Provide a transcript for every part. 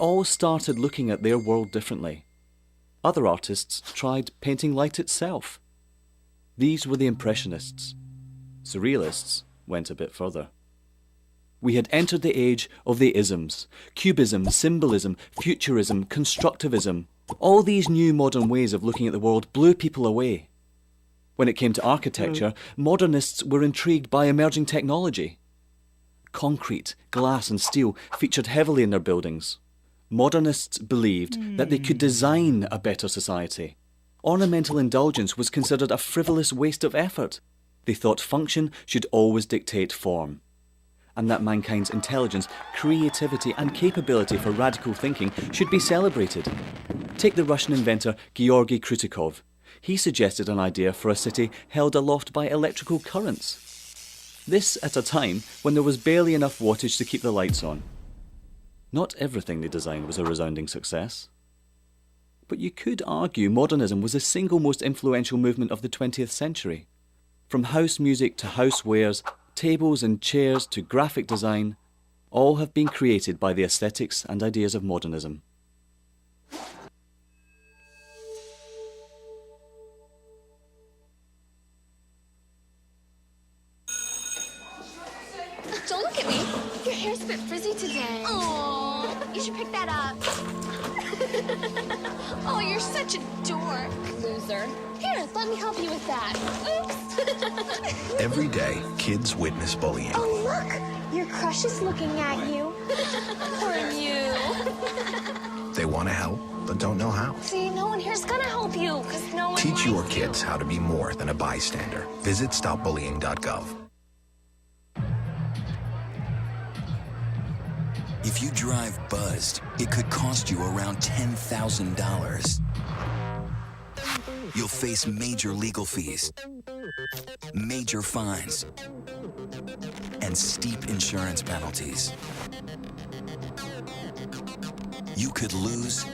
all started looking at their world differently. Other artists tried painting light itself. These were the Impressionists. Surrealists went a bit further. We had entered the age of the isms: cubism, symbolism, futurism, constructivism. All these new modern ways of looking at the world blew people away. When it came to architecture, modernists were intrigued by emerging technology. Concrete, glass and steel featured heavily in their buildings. Modernists believed that they could design a better society. Ornamental indulgence was considered a frivolous waste of effort. They thought function should always dictate form, and that mankind's intelligence, creativity and capability for radical thinking should be celebrated. Take the Russian inventor Georgy Krutikov. He suggested an idea for a city held aloft by electrical currents. This at a time when there was barely enough wattage to keep the lights on. Not everything they designed was a resounding success. But you could argue modernism was the single most influential movement of the 20th century. From house music to housewares, tables and chairs to graphic design, all have been created by the aesthetics and ideas of modernism. Don't look at me. Your hair's a bit frizzy today. Oh, you should pick that up. Oh, you're such a dork. Loser. Here, let me help you with that. Oops. Every day, kids witness bullying. Oh, look. Your crush is looking at you. Poor you. They want to help, but don't know how. See, no one here's gonna help you, because no one Teach likes your you. kids how to be more than a bystander. Visit stopbullying.gov. If you drive buzzed, it could cost you around $10,000. You'll face major legal fees, major fines, and steep insurance penalties. You could lose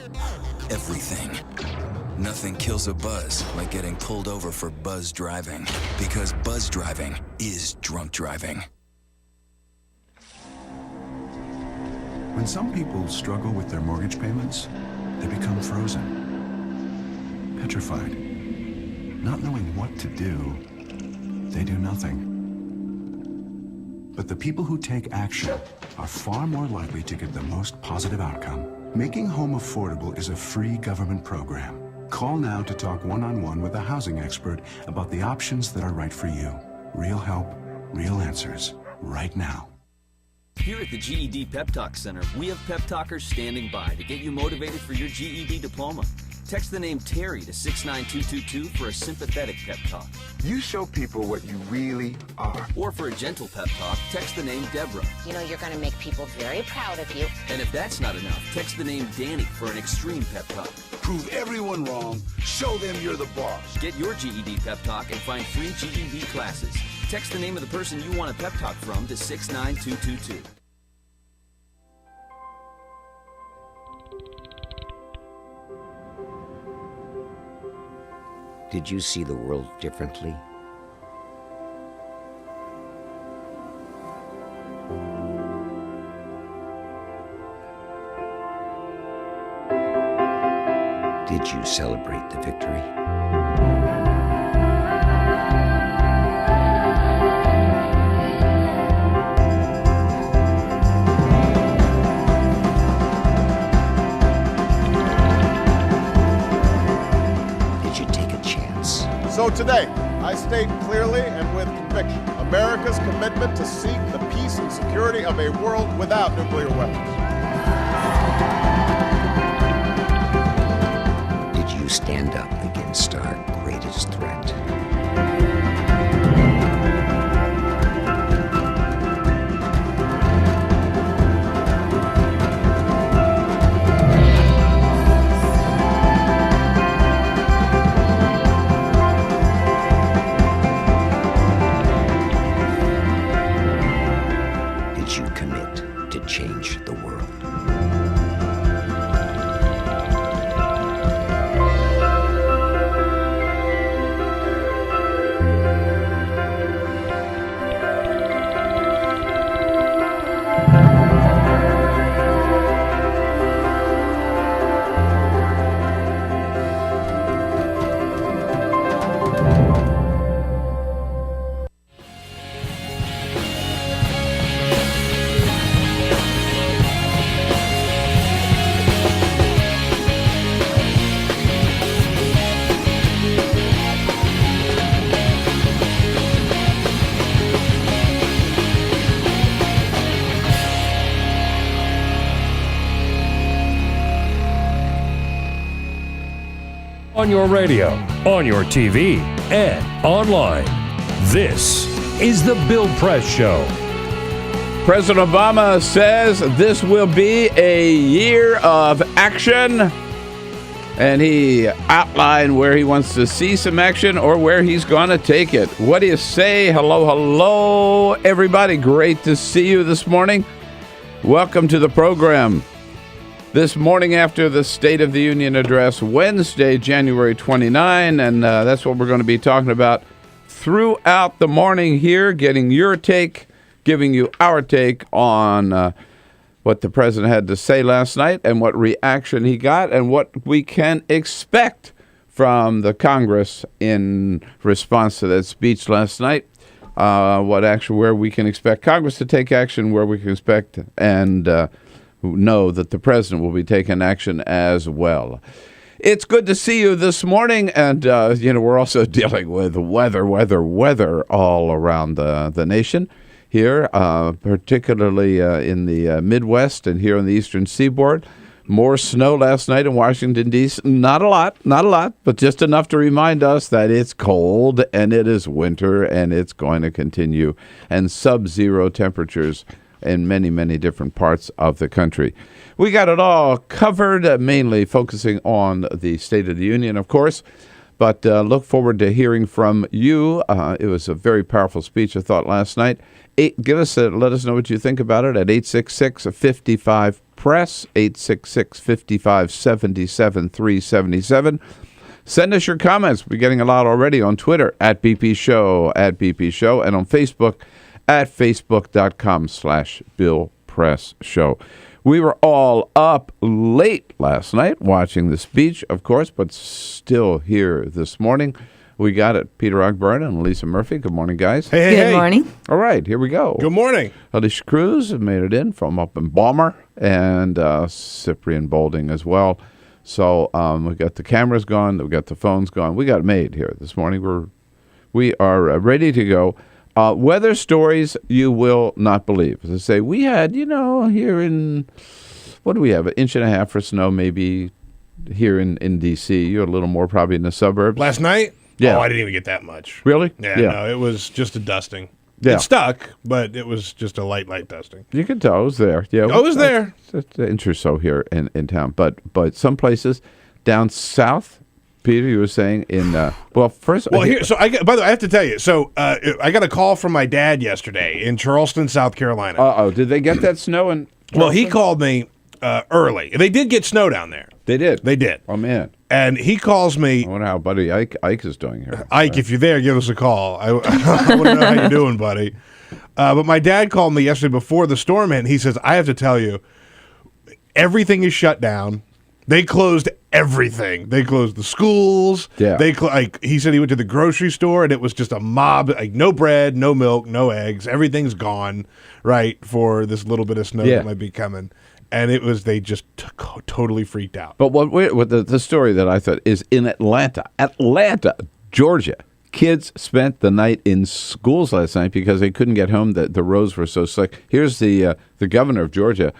everything. Nothing kills a buzz like getting pulled over for buzz driving, because buzz driving is drunk driving. When some people struggle with their mortgage payments, they become frozen, petrified. Not knowing what to do, they do nothing. But the people who take action are far more likely to get the most positive outcome. Making home affordable is a free government program. Call now to talk one-on-one with a housing expert about the options that are right for you. Real help, real answers, right now. Here at the GED Pep Talk Center, we have pep talkers standing by to get you motivated for your GED diploma. Text the name Terry to 69222 for a sympathetic pep talk. You show people what you really are. Or for a gentle pep talk, text the name Deborah. You know you're going to make people very proud of you. And if that's not enough, text the name Danny for an extreme pep talk. Prove everyone wrong. Show them you're the boss. Get your GED pep talk and find free GED classes. Text the name of the person you want a pep talk from to 69222. Did you see the world differently? Did you celebrate the victory? So today, I state clearly and with conviction America's commitment to seek the peace and security of a world without nuclear weapons. Did you stand up against our greatest threat? Change the world. On your radio, on your TV, and online. This is the Bill Press Show. President Obama says this will be a year of action, and he outlined where he wants to see some action or where he's going to take it. What do you say? Hello, everybody. Great to see you this morning. Welcome to the program. This morning after the State of the Union address, Wednesday, January 29, and that's what we're going to be talking about throughout the morning here, getting your take, giving you our take on what the president had to say last night and what reaction he got and what we can expect from the Congress in response to that speech last night. What action, where we can expect Congress to take action, where we can expect and know that the president will be taking action as well. It's good to see you this morning, and we're also dealing with weather all around the nation here, particularly in the Midwest and here on the Eastern Seaboard. More snow last night in Washington, D.C. Not a lot, but just enough to remind us that it's cold and it is winter and it's going to continue, and sub-zero temperatures in many, many different parts of the country. We got it all covered, mainly focusing on the State of the Union, of course, but look forward to hearing from you. It was a very powerful speech, I thought, last night. Let us know what you think about it at 866-55-PRESS, 866-55-77-377. Send us your comments. We're getting a lot already on Twitter, at BP Show, and on Facebook, at facebook.com/Bill Press Show. We were all up late last night watching the speech, of course, but still here this morning. We got it. Peter Ogburn and Lisa Murphy. Good morning, guys. Hey. Good morning. All right, here we go. Good morning. Alicia Cruz made it in from up in Balmer, and Cyprian Bolding as well. So we got the cameras gone. We got the phones gone. We got it made here this morning. We are ready to go. Weather stories you will not believe. As I say, we had, here in, what do we have, 1.5 inches for snow maybe here in D.C. You're a little more probably in the suburbs. Last night? Yeah. Oh, I didn't even get that much. Really? Yeah. No, it was just a dusting. Yeah. It stuck, but it was just a light dusting. You can tell it was there. Yeah, it was there. It's an inch or so here in town. But some places down south, Peter, you were saying by the way, I have to tell you. So I got a call from my dad yesterday in Charleston, South Carolina. Did they get that snow in Charleston? Well, he called me early. They did get snow down there. They did? They did. Oh, man. And he calls me. I wonder how buddy Ike is doing here. Ike, if you're there, give us a call. I want to know how you're doing, buddy. But my dad called me yesterday before the storm hit, and he says, I have to tell you, everything is shut down. They closed everything. They closed the schools. Yeah. He said he went to the grocery store and it was just a mob. Like no bread, no milk, no eggs. Everything's gone. Right, for this little bit of snow that might be coming. And they just totally freaked out. But what the story that I thought is in Atlanta, Georgia. Kids spent the night in schools last night because they couldn't get home. The roads were so slick. Here's the governor of Georgia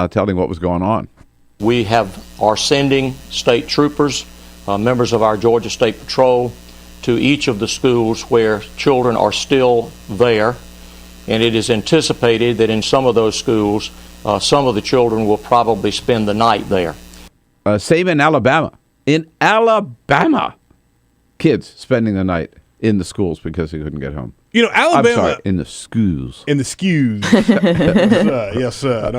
telling what was going on. We are sending state troopers, members of our Georgia State Patrol, to each of the schools where children are still there. And it is anticipated that in some of those schools, some of the children will probably spend the night there. Same in Alabama. In Alabama, kids spending the night in the schools because they couldn't get home. Alabama. I'm sorry, in the schools. In the skews. Yes, sir.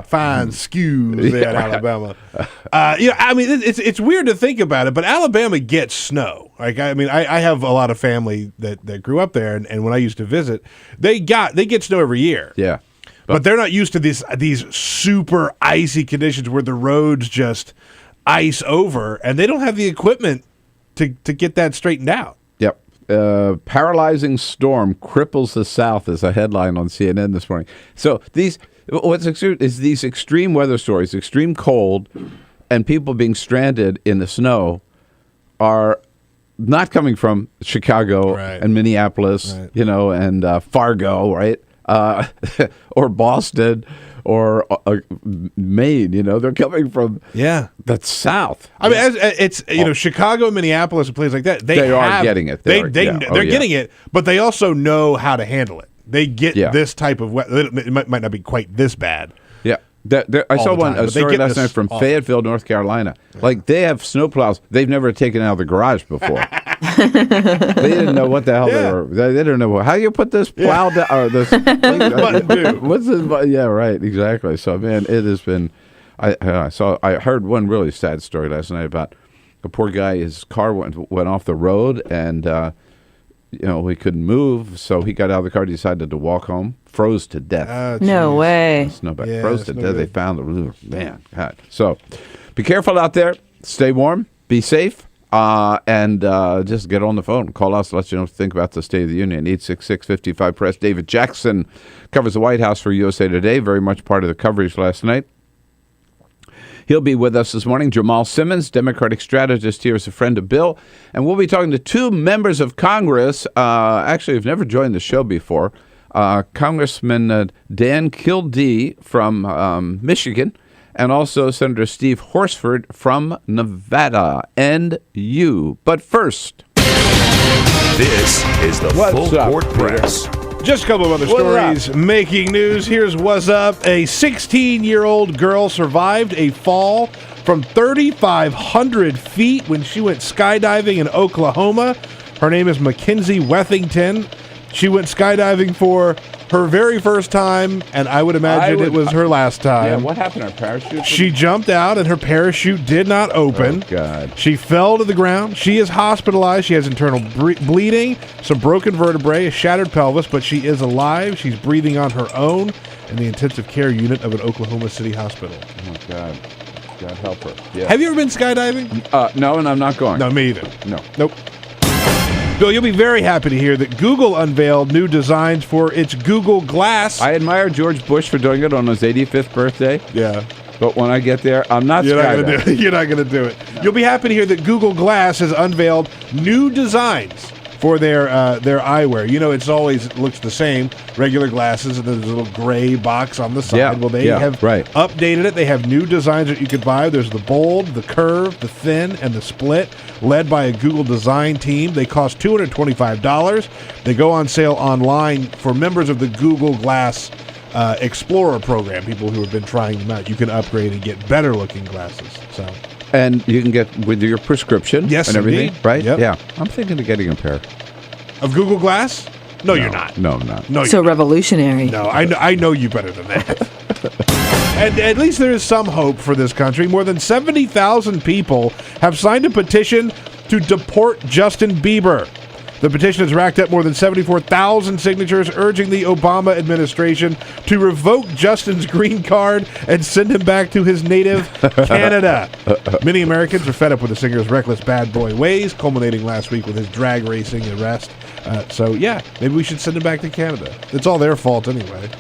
Fine skews there in Alabama. It's weird to think about it, but Alabama gets snow. I have a lot of family that grew up there, and when I used to visit, they get snow every year. Yeah. But they're not used to these super icy conditions where the roads just ice over, and they don't have the equipment to get that straightened out. Yep. Paralyzing storm cripples the South is a headline on CNN this morning. So these extreme weather stories, extreme cold, and people being stranded in the snow are not coming from Chicago and Minneapolis, and Fargo, right? Or Boston or Maine. They're coming from the South. I mean, it's Chicago and Minneapolis and places like that. They are getting it. They're getting it, but they also know how to handle it. They get this type of weather. It might not be quite this bad. Yeah. I saw a story last night from Fayetteville, North Carolina. Like, they have snowplows they've never taken out of the garage before. They didn't know what the hell they were. They didn't know how you put this plow down or this button do. What's this? Yeah, right, exactly. So, man, it has been. I heard one really sad story last night about a poor guy. His car went off the road and. He couldn't move, so he got out of the car, decided to walk home, froze to death. No way. Snowback froze to death. They found him. Man, God. So be careful out there. Stay warm. Be safe. And just get on the phone. Call us. Let you know what you think about the State of the Union. 866-55-PRESS. David Jackson covers the White House for USA Today. Very much part of the coverage last night. He'll be with us this morning. Jamal Simmons, Democratic strategist here, is a friend of Bill. And we'll be talking to two members of Congress, actually have never joined the show before. Congressman Dan Kildee from Michigan, and also Senator Steve Horsford from Nevada. And you. But first. This is the Full Court Press. Just a couple of other stories making news. Here's what's up. A 16-year-old girl survived a fall from 3,500 feet when she went skydiving in Oklahoma. Her name is Mackenzie Wethington. She went skydiving for her very first time, and I would imagine it was her last time. Yeah, what happened to her parachute? She jumped out, and her parachute did not open. Oh, God. She fell to the ground. She is hospitalized. She has internal bleeding, some broken vertebrae, a shattered pelvis, but she is alive. She's breathing on her own in the intensive care unit of an Oklahoma City hospital. Oh, God. God help her. Yeah. Have you ever been skydiving? No, and I'm not going. No, me either. No. Nope. Bill, you'll be very happy to hear that Google unveiled new designs for its Google Glass. I admire George Bush for doing it on his 85th birthday. Yeah. But when I get there, I'm not skydiving. You're not going to do it. You'll be happy to hear that Google Glass has unveiled new designs for their eyewear. It's always looks the same, regular glasses, and there's a little gray box on the side. Yeah, well, they have updated it. They have new designs that you could buy. There's the bold, the curve, the thin, and the split, led by a Google design team. They cost $225. They go on sale online for members of the Google Glass Explorer program, people who have been trying them out. You can upgrade and get better-looking glasses. So. And you can get with your prescription and everything, indeed. right? Yep. Yeah. I'm thinking of getting a pair. Of Google Glass? No, you're not. No, I'm not. No, so revolutionary. No, I know you better than that. And at least there is some hope for this country. More than 70,000 people have signed a petition to deport Justin Bieber. The petition has racked up more than 74,000 signatures, urging the Obama administration to revoke Justin's green card and send him back to his native Canada. Many Americans are fed up with the singer's reckless bad boy ways, culminating last week with his drag racing arrest. Maybe we should send him back to Canada. It's all their fault anyway.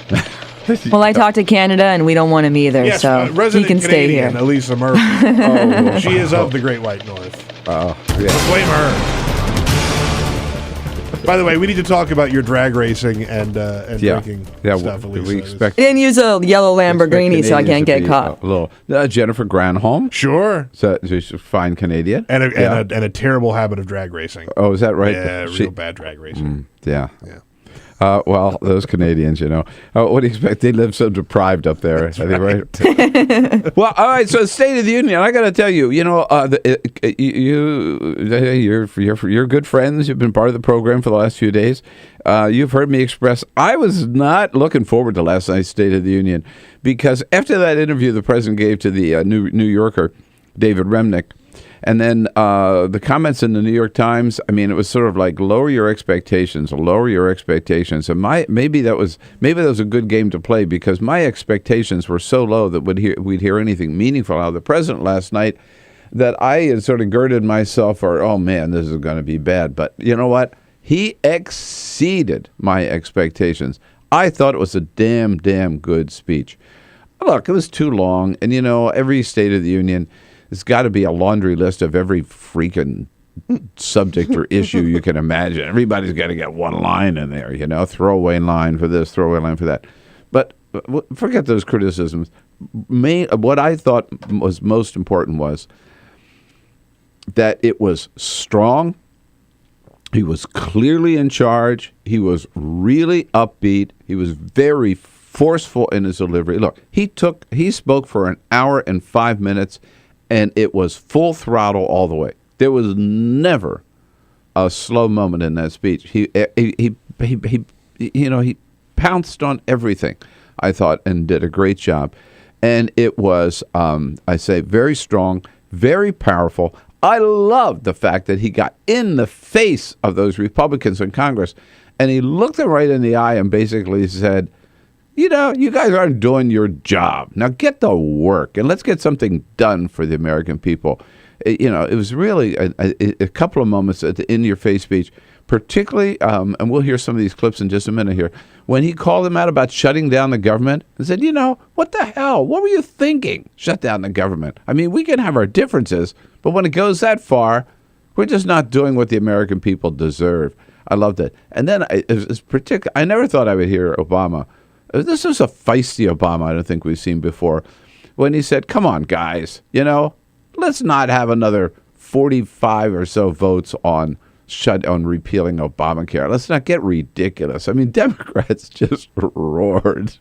Well, I talked to Canada, and we don't want him either, yes, so he can stay here. Elisa Murphy. She is of the Great White North. Let's blame her. By the way, we need to talk about your drag racing and drinking stuff, Elisa. We expect. I didn't use a yellow Lamborghini, so I can't get caught. A little Jennifer Granholm. Sure. So she's a fine Canadian. And a terrible habit of drag racing. Oh, is that right? Yeah, real bad drag racing. Yeah. Well, those Canadians, what do you expect? They live so deprived up there, right? Well, all right. So, State of the Union. I got to tell you, you're good friends. You've been part of the program for the last few days. You've heard me express. I was not looking forward to last night's State of the Union because after that interview the president gave to the New Yorker, David Remnick. And then the comments in the New York Times, I mean, it was sort of like lower your expectations. And maybe that was a good game to play because my expectations were so low that we'd hear anything meaningful out of the president last night that I had sort of girded myself for, oh man, this is going to be bad. But you know what? He exceeded my expectations. I thought it was a damn good speech. Look, it was too long, and every State of the Union. There's got to be a laundry list of every freaking subject or issue you can imagine. Everybody's got to get one line in there, throwaway line for this, throwaway line for that. But forget those criticisms. What I thought was most important was that it was strong. He was clearly in charge. He was really upbeat. He was very forceful in his delivery. Look, he spoke for an hour and 5 minutes, and it was full throttle all the way. There was never a slow moment in that speech. He pounced on everything, I thought, and did a great job. And it was, I say, very strong, very powerful. I love the fact that he got in the face of those Republicans in Congress, and he looked them right in the eye and basically said, you guys aren't doing your job. Now get to work, and let's get something done for the American people. It was really a couple of moments at the in-your-face speech, particularly, and we'll hear some of these clips in just a minute here, when he called them out about shutting down the government and said, what the hell? What were you thinking? Shut down the government. I mean, we can have our differences, but when it goes that far, we're just not doing what the American people deserve. I loved it. And then I never thought I would hear Obama. This was a feisty Obama I don't think we've seen before, when he said, come on, guys, let's not have another 45 or so votes on repealing Obamacare. Let's not get ridiculous. I mean, Democrats just roared.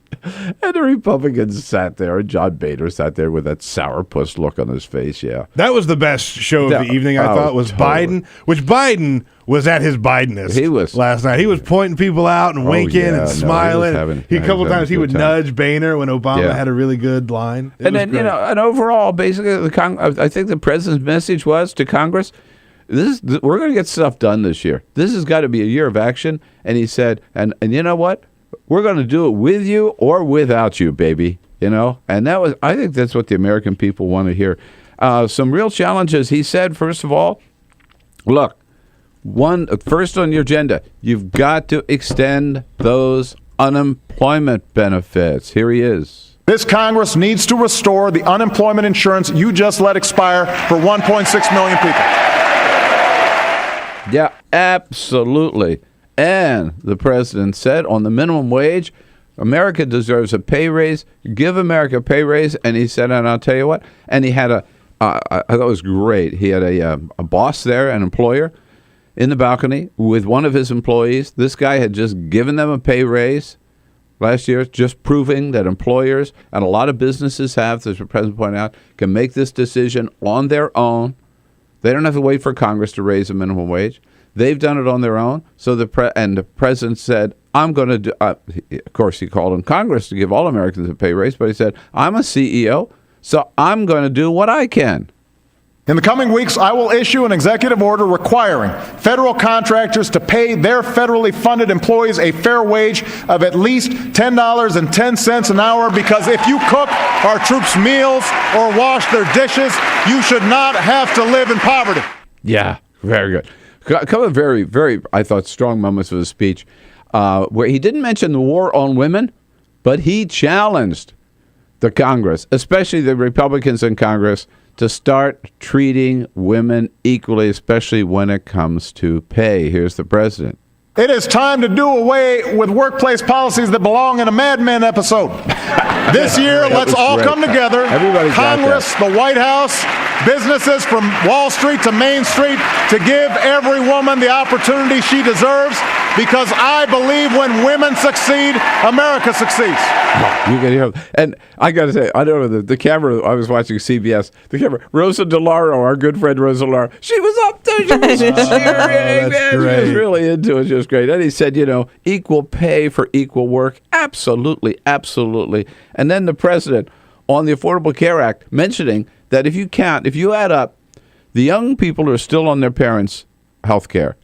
And the Republicans sat there, and John Boehner sat there with that sourpuss look on his face, yeah. That was the best show of the evening, I thought, was totally. Biden, which Biden was at his Bidenist last night. He was pointing people out and winking and smiling. A couple of times he would nudge Boehner when Obama had a really good line. And overall, basically, I think the president's message was to Congress, we're going to get stuff done this year. This has got to be a year of action. And he said, and you know what? We're going to do it with you or without you, baby. And I think that's what the American people want to hear. Some real challenges. He said, first of all, look, first on your agenda, you've got to extend those unemployment benefits. Here he is. This Congress needs to restore the unemployment insurance you just let expire for 1.6 million people. Yeah, absolutely. And the president said on the minimum wage, America deserves a pay raise. Give America a pay raise. And he said, and I'll tell you what, and he had I thought it was great. He had a boss there, an employer, in the balcony with one of his employees. This guy had just given them a pay raise last year, just proving that employers, and a lot of businesses have, as the president pointed out, can make this decision on their own. They don't have to wait for Congress to raise the minimum wage. They've done it on their own. So the president said, I'm going to do, of course, he called on Congress to give all Americans a pay raise, but he said, I'm a CEO, so I'm going to do what I can. In the coming weeks, I will issue an executive order requiring federal contractors to pay their federally funded employees a fair wage of at least $10.10 an hour, because if you cook our troops' meals or wash their dishes, you should not have to live in poverty. Yeah, very good. A couple of very, very, I thought, strong moments of the speech where he didn't mention the war on women, but he challenged the Congress, especially the Republicans in Congress, to start treating women equally, especially when it comes to pay. Here's the president. It is time to do away with workplace policies that belong in a Mad Men episode. This year, let's all come together. Congress, the White House, businesses from Wall Street to Main Street, to give every woman the opportunity she deserves, because I believe when women succeed, America succeeds. You can hear, and I got to say, I don't know, the camera, I was watching CBS, the camera, Rosa DeLauro, our good friend Rosa DeLauro, she was up there, she was cheering, man, she was really into it, she was great. And he said, equal pay for equal work, absolutely, absolutely. And then the president on the Affordable Care Act mentioning that if you add up the young people who are still on their parents' health care,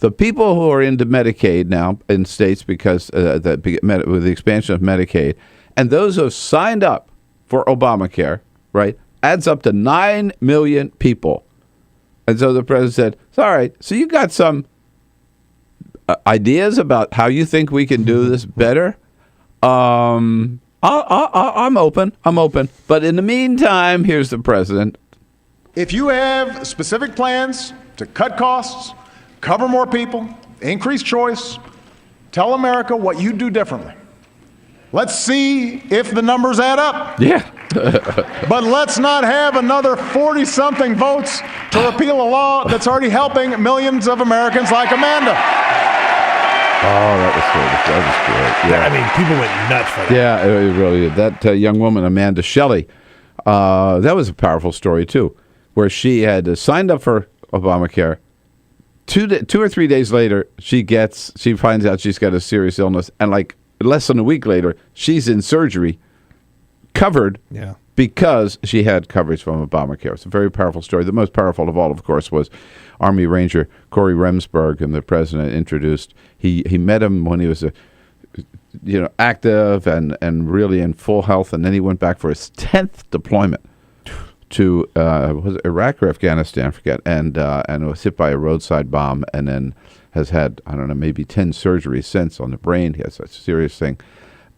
the people who are into Medicaid now in states because with the expansion of Medicaid, and those who have signed up for Obamacare, right, adds up to 9 million people. And so the president said, all right, so you got some ideas about how you think we can do this better? I'm open. But in the meantime, here's the president. If you have specific plans to cut costs, cover more people, increase choice, tell America what you do differently. Let's see if the numbers add up. Yeah. But let's not have another 40-something votes to repeal a law that's already helping millions of Americans like Amanda. Oh, that was great. Yeah. I mean, people went nuts for that. Yeah, it really did. That young woman, Amanda Shelley, that was a powerful story, too, where she had signed up for Obamacare. 2 or 3 days later, she finds out she's got a serious illness, and like less than a week later, she's in surgery, covered, because she had coverage from Obamacare. It's a very powerful story. The most powerful of all, of course, was Army Ranger Corey Remsburg, and the president introduced. He met him when he was active and really in full health, and then he went back for his 10th deployment to was it Iraq or Afghanistan, I forget, and was hit by a roadside bomb, and then has had, I don't know, maybe 10 surgeries since on the brain. He has a serious thing.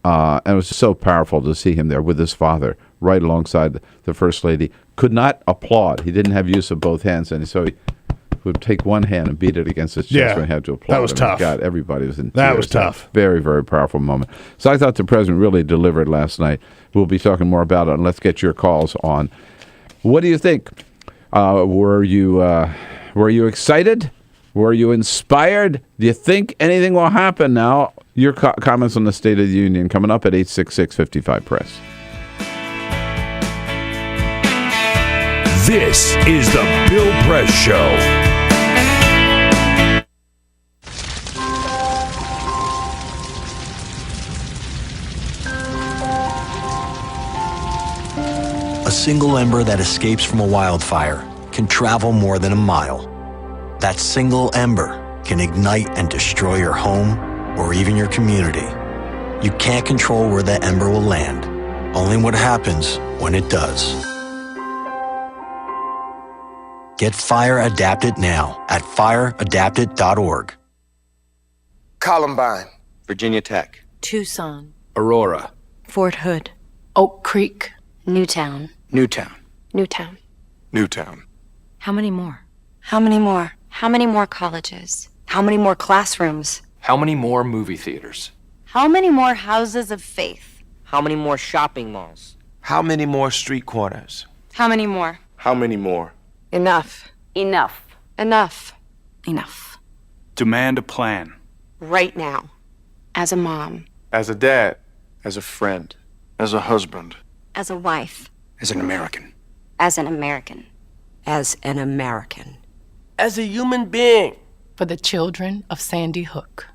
And it was so powerful to see him there with his father right alongside the First Lady. Could not applaud. He didn't have use of both hands, and so he would take one hand and beat it against his chest when he had to applaud. That was tough. God, everybody was in tears. That was tough. Very, very powerful moment. So I thought the president really delivered last night. We'll be talking more about it, and let's get your calls on. What do you think? Were you excited? Were you inspired? Do you think anything will happen now? Your comments on the State of the Union coming up at 866-55-PRESS. This is the Bill Press Show. A single ember that escapes from a wildfire can travel more than a mile. That single ember can ignite and destroy your home or even your community. You can't control where that ember will land, only what happens when it does. Get Fire Adapted now at fireadapted.org. Columbine, Virginia Tech, Tucson, Aurora, Fort Hood, Oak Creek, Newtown. Newtown, Newtown. Newtown. How many more? How many more? How many more colleges? How many more classrooms? How many more movie theaters? How many more houses of faith? How many more shopping malls? How many more street corners? How many more? How many more? Enough. Enough. Enough. Enough. Demand a plan. Right now. As a mom. As a dad. As a friend. As a husband. As a wife. As an American. As an American. As an American. As a human being. For the children of Sandy Hook.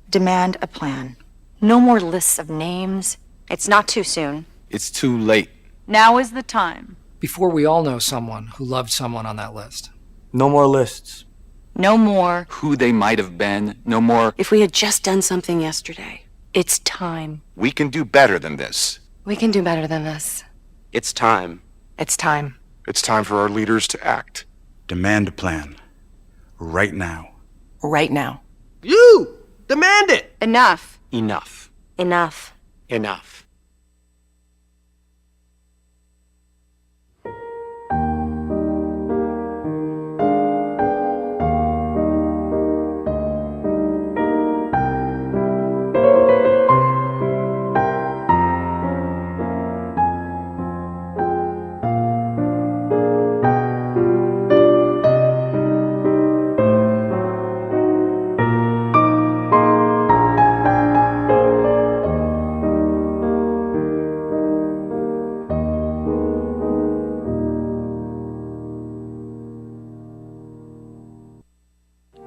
Demand a plan. No more lists of names. It's not too soon. It's too late. Now is the time. Before we all know someone who loved someone on that list. No more lists. No more. Who they might have been. No more. If we had just done something yesterday. It's time. We can do better than this. We can do better than this. It's time. It's time. It's time for our leaders to act. Demand a plan. Right now. Right now. You! Demand it! Enough. Enough. Enough. Enough.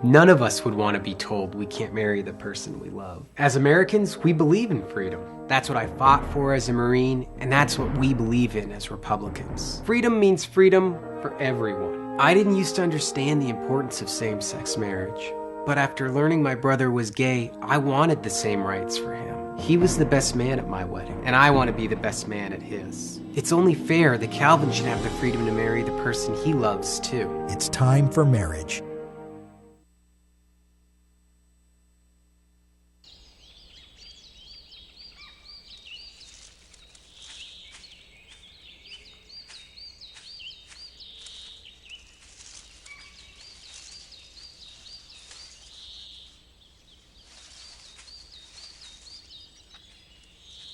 None of us would want to be told we can't marry the person we love. As Americans, we believe in freedom. That's what I fought for as a Marine, and that's what we believe in as Republicans. Freedom means freedom for everyone. I didn't used to understand the importance of same-sex marriage, but after learning my brother was gay, I wanted the same rights for him. He was the best man at my wedding, and I want to be the best man at his. It's only fair that Calvin should have the freedom to marry the person he loves, too. It's time for marriage.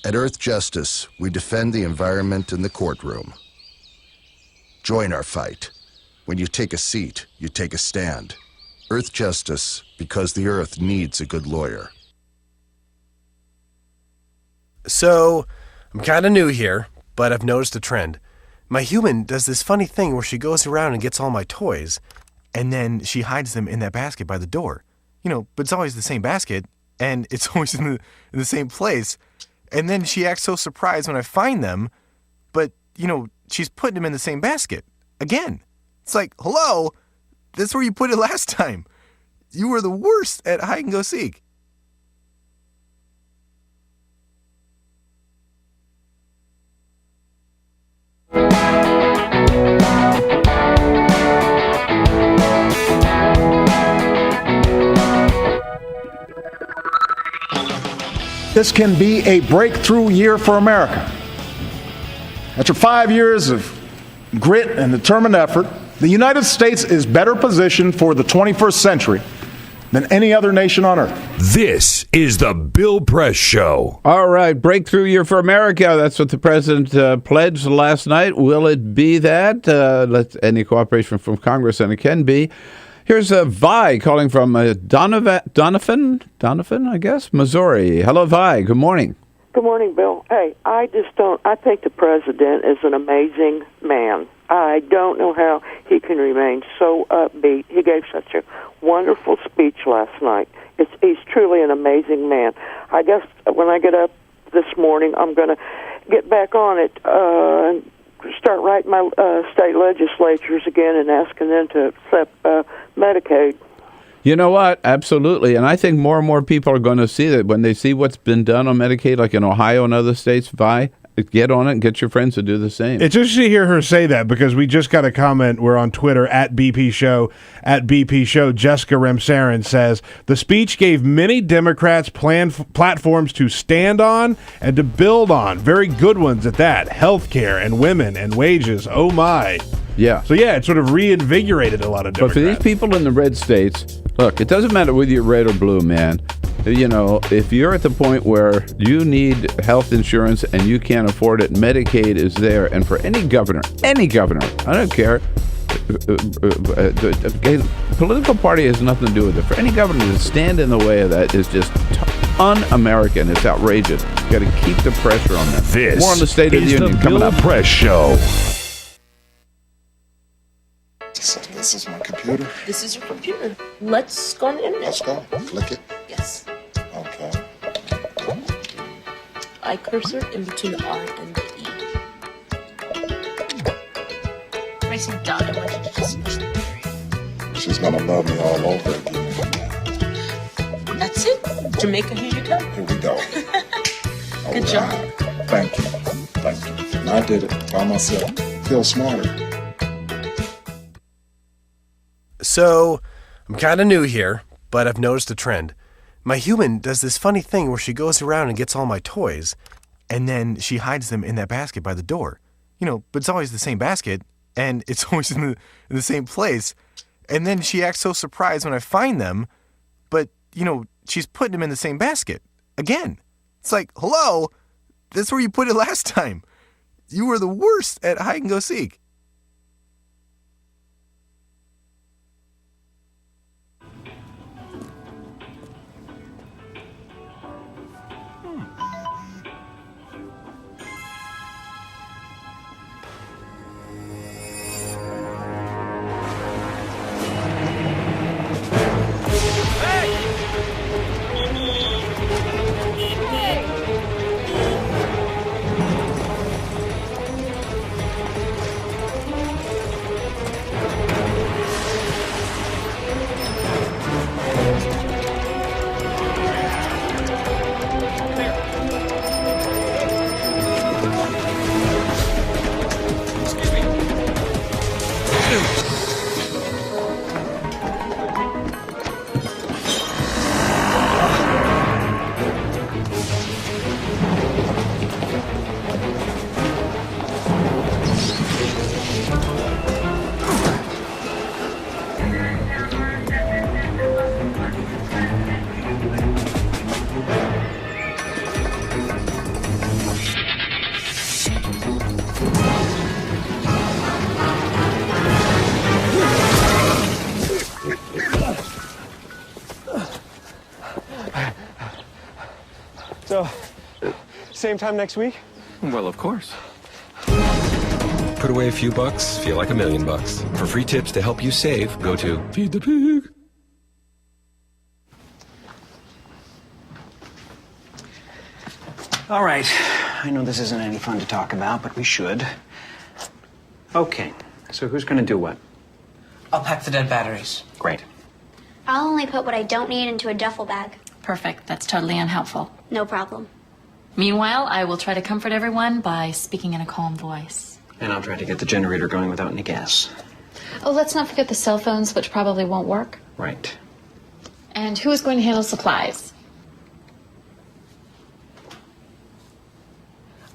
At Earth Justice, we defend the environment in the courtroom. Join our fight. When you take a seat, you take a stand. Earth Justice, because the Earth needs a good lawyer. So, I'm kind of new here, but I've noticed a trend. My human does this funny thing where she goes around and gets all my toys, and then she hides them in that basket by the door. But it's always the same basket, and it's always in the same place. And then she acts so surprised when I find them, but, she's putting them in the same basket. Again. It's like, hello, that's where you put it last time. You were the worst at hide and go seek. This can be a breakthrough year for America. After 5 years of grit and determined effort, the United States is better positioned for the 21st century than any other nation on earth. This is the Bill Press Show. All right, breakthrough year for America. That's what the president pledged last night. Will it be that? Any cooperation from Congress, and it can be. Here's Vi calling from Donovan, I guess, Missouri. Hello, Vi. Good morning. Good morning, Bill. Hey, I think the president is an amazing man. I don't know how he can remain so upbeat. He gave such a wonderful speech last night. He's truly an amazing man. I guess when I get up this morning, I'm going to get back on it and start writing my state legislatures again and asking them to accept Medicaid. You know what? Absolutely. And I think more and more people are going to see that when they see what's been done on Medicaid, like in Ohio and other states. Vi, get on it and get your friends to do the same. It's interesting to hear her say that because we just got a comment. We're on Twitter at BP Show. Jessica Remsarin says, the speech gave many Democrats platforms to stand on and to build on. Very good ones at that. Healthcare and women and wages. Oh, my. Yeah. So, yeah, it sort of reinvigorated a lot of Democrats. But for these people in the red states, look, it doesn't matter whether you're red or blue, man. If you're at the point where you need health insurance and you can't afford it, Medicaid is there. And for any governor, I don't care. Political party has nothing to do with it. For any governor to stand in the way of that is just un-American. It's outrageous. You got to keep the pressure on them. More on the State of the Union coming up. Bill Press Show. So this is my computer. This is your computer. Let's go on the internet. Let's go. Click it. Yes. Okay. I cursor in between the R and the E. Pressing down, I want you to just push the period. She's gonna love me all over again. That's it. Jamaica, here you come. Here we go. Good job. Thank you. And I did it by myself. Feel smarter. So, I'm kind of new here, but I've noticed a trend. My human does this funny thing where she goes around and gets all my toys, and then she hides them in that basket by the door. But it's always the same basket, and it's always in the same place. And then she acts so surprised when I find them, but, she's putting them in the same basket. Again. It's like, hello, that's where you put it last time. You were the worst at hide and go seek. same time next week? Well, of course. Put away a few bucks, feel like $1 million. For free tips to help you save, go to Feed the Pig. All right. I know this isn't any fun to talk about, but we should. Okay. So who's going to do what? I'll pack the dead batteries. Great. I'll only put what I don't need into a duffel bag. Perfect. That's totally unhelpful. No problem. Meanwhile, I will try to comfort everyone by speaking in a calm voice. And I'll try to get the generator going without any gas. Oh, let's not forget the cell phones, which probably won't work. Right. And who is going to handle supplies?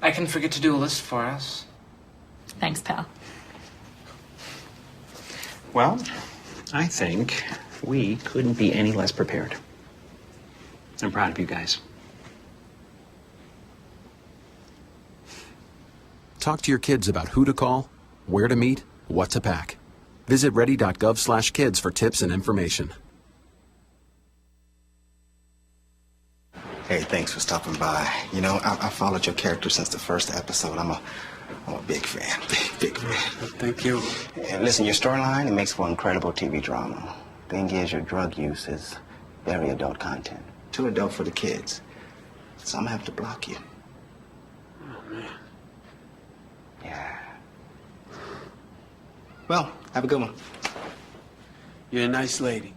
I can forget to do a list for us. Thanks, pal. Well, I think we couldn't be any less prepared. I'm proud of you guys. Talk to your kids about who to call, where to meet, what to pack. Visit ready.gov/kids for tips and information. Hey, thanks for stopping by. You know, I followed your character since the first episode. I'm a big fan. Big fan. Thank you. And listen, your storyline, it makes for incredible TV drama. Thing is, your drug use is very adult content. Too adult for the kids. So I'm gonna have to block you. Oh, man. Yeah. Well, have a good one. You're a nice lady.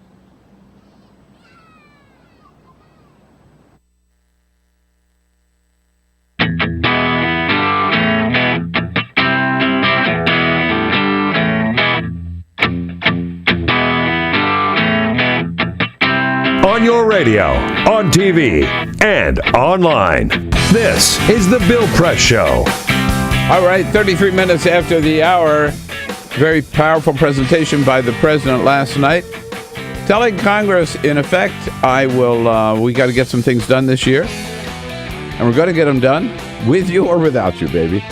On your radio, on TV, and online. This is the Bill Press Show. All right, 33 minutes after the hour. Very powerful presentation by the president last night, telling Congress, in effect, we got to get some things done this year, and we're going to get them done with you or without you, baby.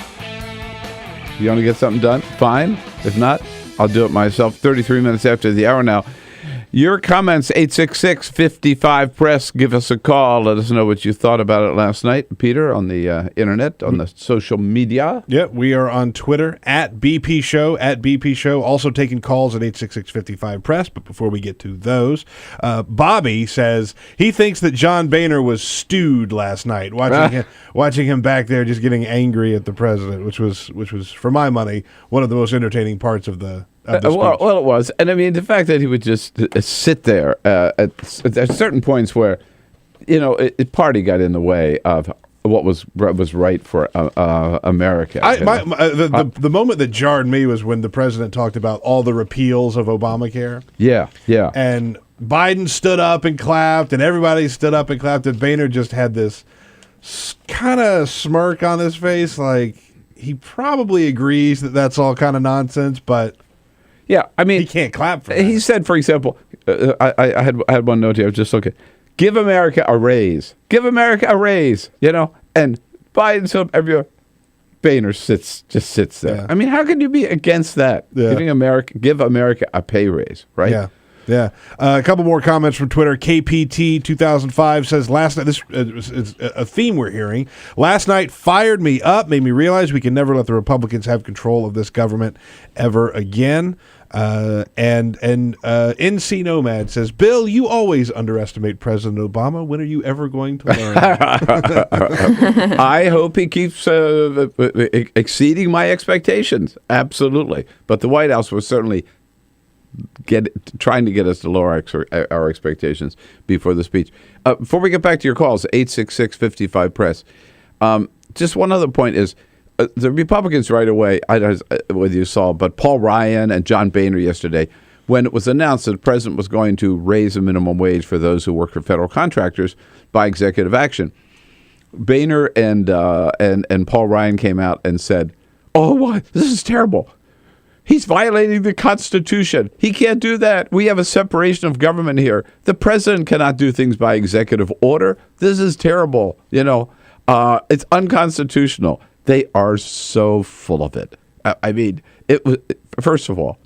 You want to get something done? Fine. If not, I'll do it myself. 33 minutes after the hour now. Your comments, 866-55-PRESS. Give us a call. Let us know what you thought about it last night. Peter, on the internet, on the social media. Yep, we are on Twitter, at BP Show, Also taking calls at 866-55-PRESS. But before we get to those, Bobby says he thinks that John Boehner was stewed last night, watching him back there just getting angry at the president, which was, for my money, one of the most entertaining parts of the well, it was. And I mean, the fact that he would just sit there at certain points where, party got in the way of what was right for America. The moment that jarred me was when the president talked about all the repeals of Obamacare. Yeah. And Biden stood up and clapped, and everybody stood up and clapped, and Boehner just had this kind of smirk on his face, like he probably agrees that that's all kind of nonsense, but... Yeah, I mean, he can't clap for that. He said, for example, I had one note here. I was just looking. Give America a raise. Give America a raise. And Biden, everywhere. Boehner just sits there. Yeah. I mean, how can you be against that? Yeah. Give America a pay raise, right? Yeah. A couple more comments from Twitter. KPT 2005 says, last night, this is a theme we're hearing. Last night fired me up, made me realize we can never let the Republicans have control of this government ever again. And NC Nomad says, Bill, you always underestimate President Obama. When are you ever going to learn? I hope he keeps exceeding my expectations. Absolutely. But the White House was certainly trying to get us to lower our expectations before the speech. Before we get back to your calls, 866-55-PRESS. Just one other point is, the Republicans right away, I don't know whether you saw, but Paul Ryan and John Boehner yesterday, when it was announced that the president was going to raise the minimum wage for those who work for federal contractors by executive action, Boehner and Paul Ryan came out and said, "Oh, this is terrible. He's violating the Constitution. He can't do that. We have a separation of government here. The president cannot do things by executive order. This is terrible. It's unconstitutional." They are so full of it. I mean, it was, first of all,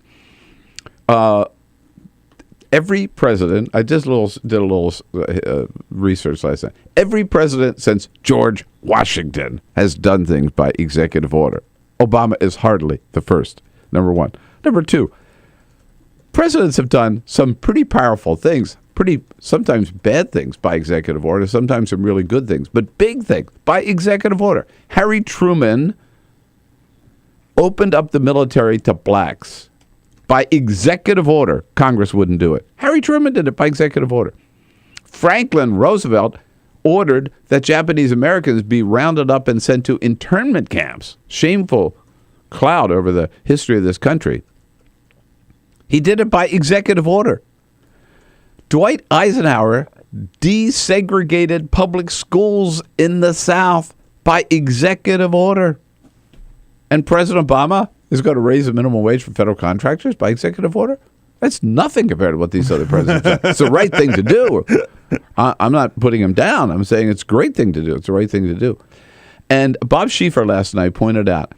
every president, I just did a little research last night. Every president since George Washington has done things by executive order. Obama is hardly the first, number one. Number two, presidents have done some pretty powerful things, sometimes bad things by executive order, sometimes some really good things, but big things by executive order. Harry Truman opened up the military to blacks. By executive order. Congress wouldn't do it. Harry Truman did it by executive order. Franklin Roosevelt ordered that Japanese Americans be rounded up and sent to internment camps. Shameful cloud over the history of this country. He did it by executive order. Dwight Eisenhower desegregated public schools in the South by executive order. And President Obama is going to raise the minimum wage for federal contractors by executive order? That's nothing compared to what these other presidents have. It's the right thing to do. I'm not putting him down. I'm saying it's a great thing to do. It's the right thing to do. And Bob Schieffer last night pointed out,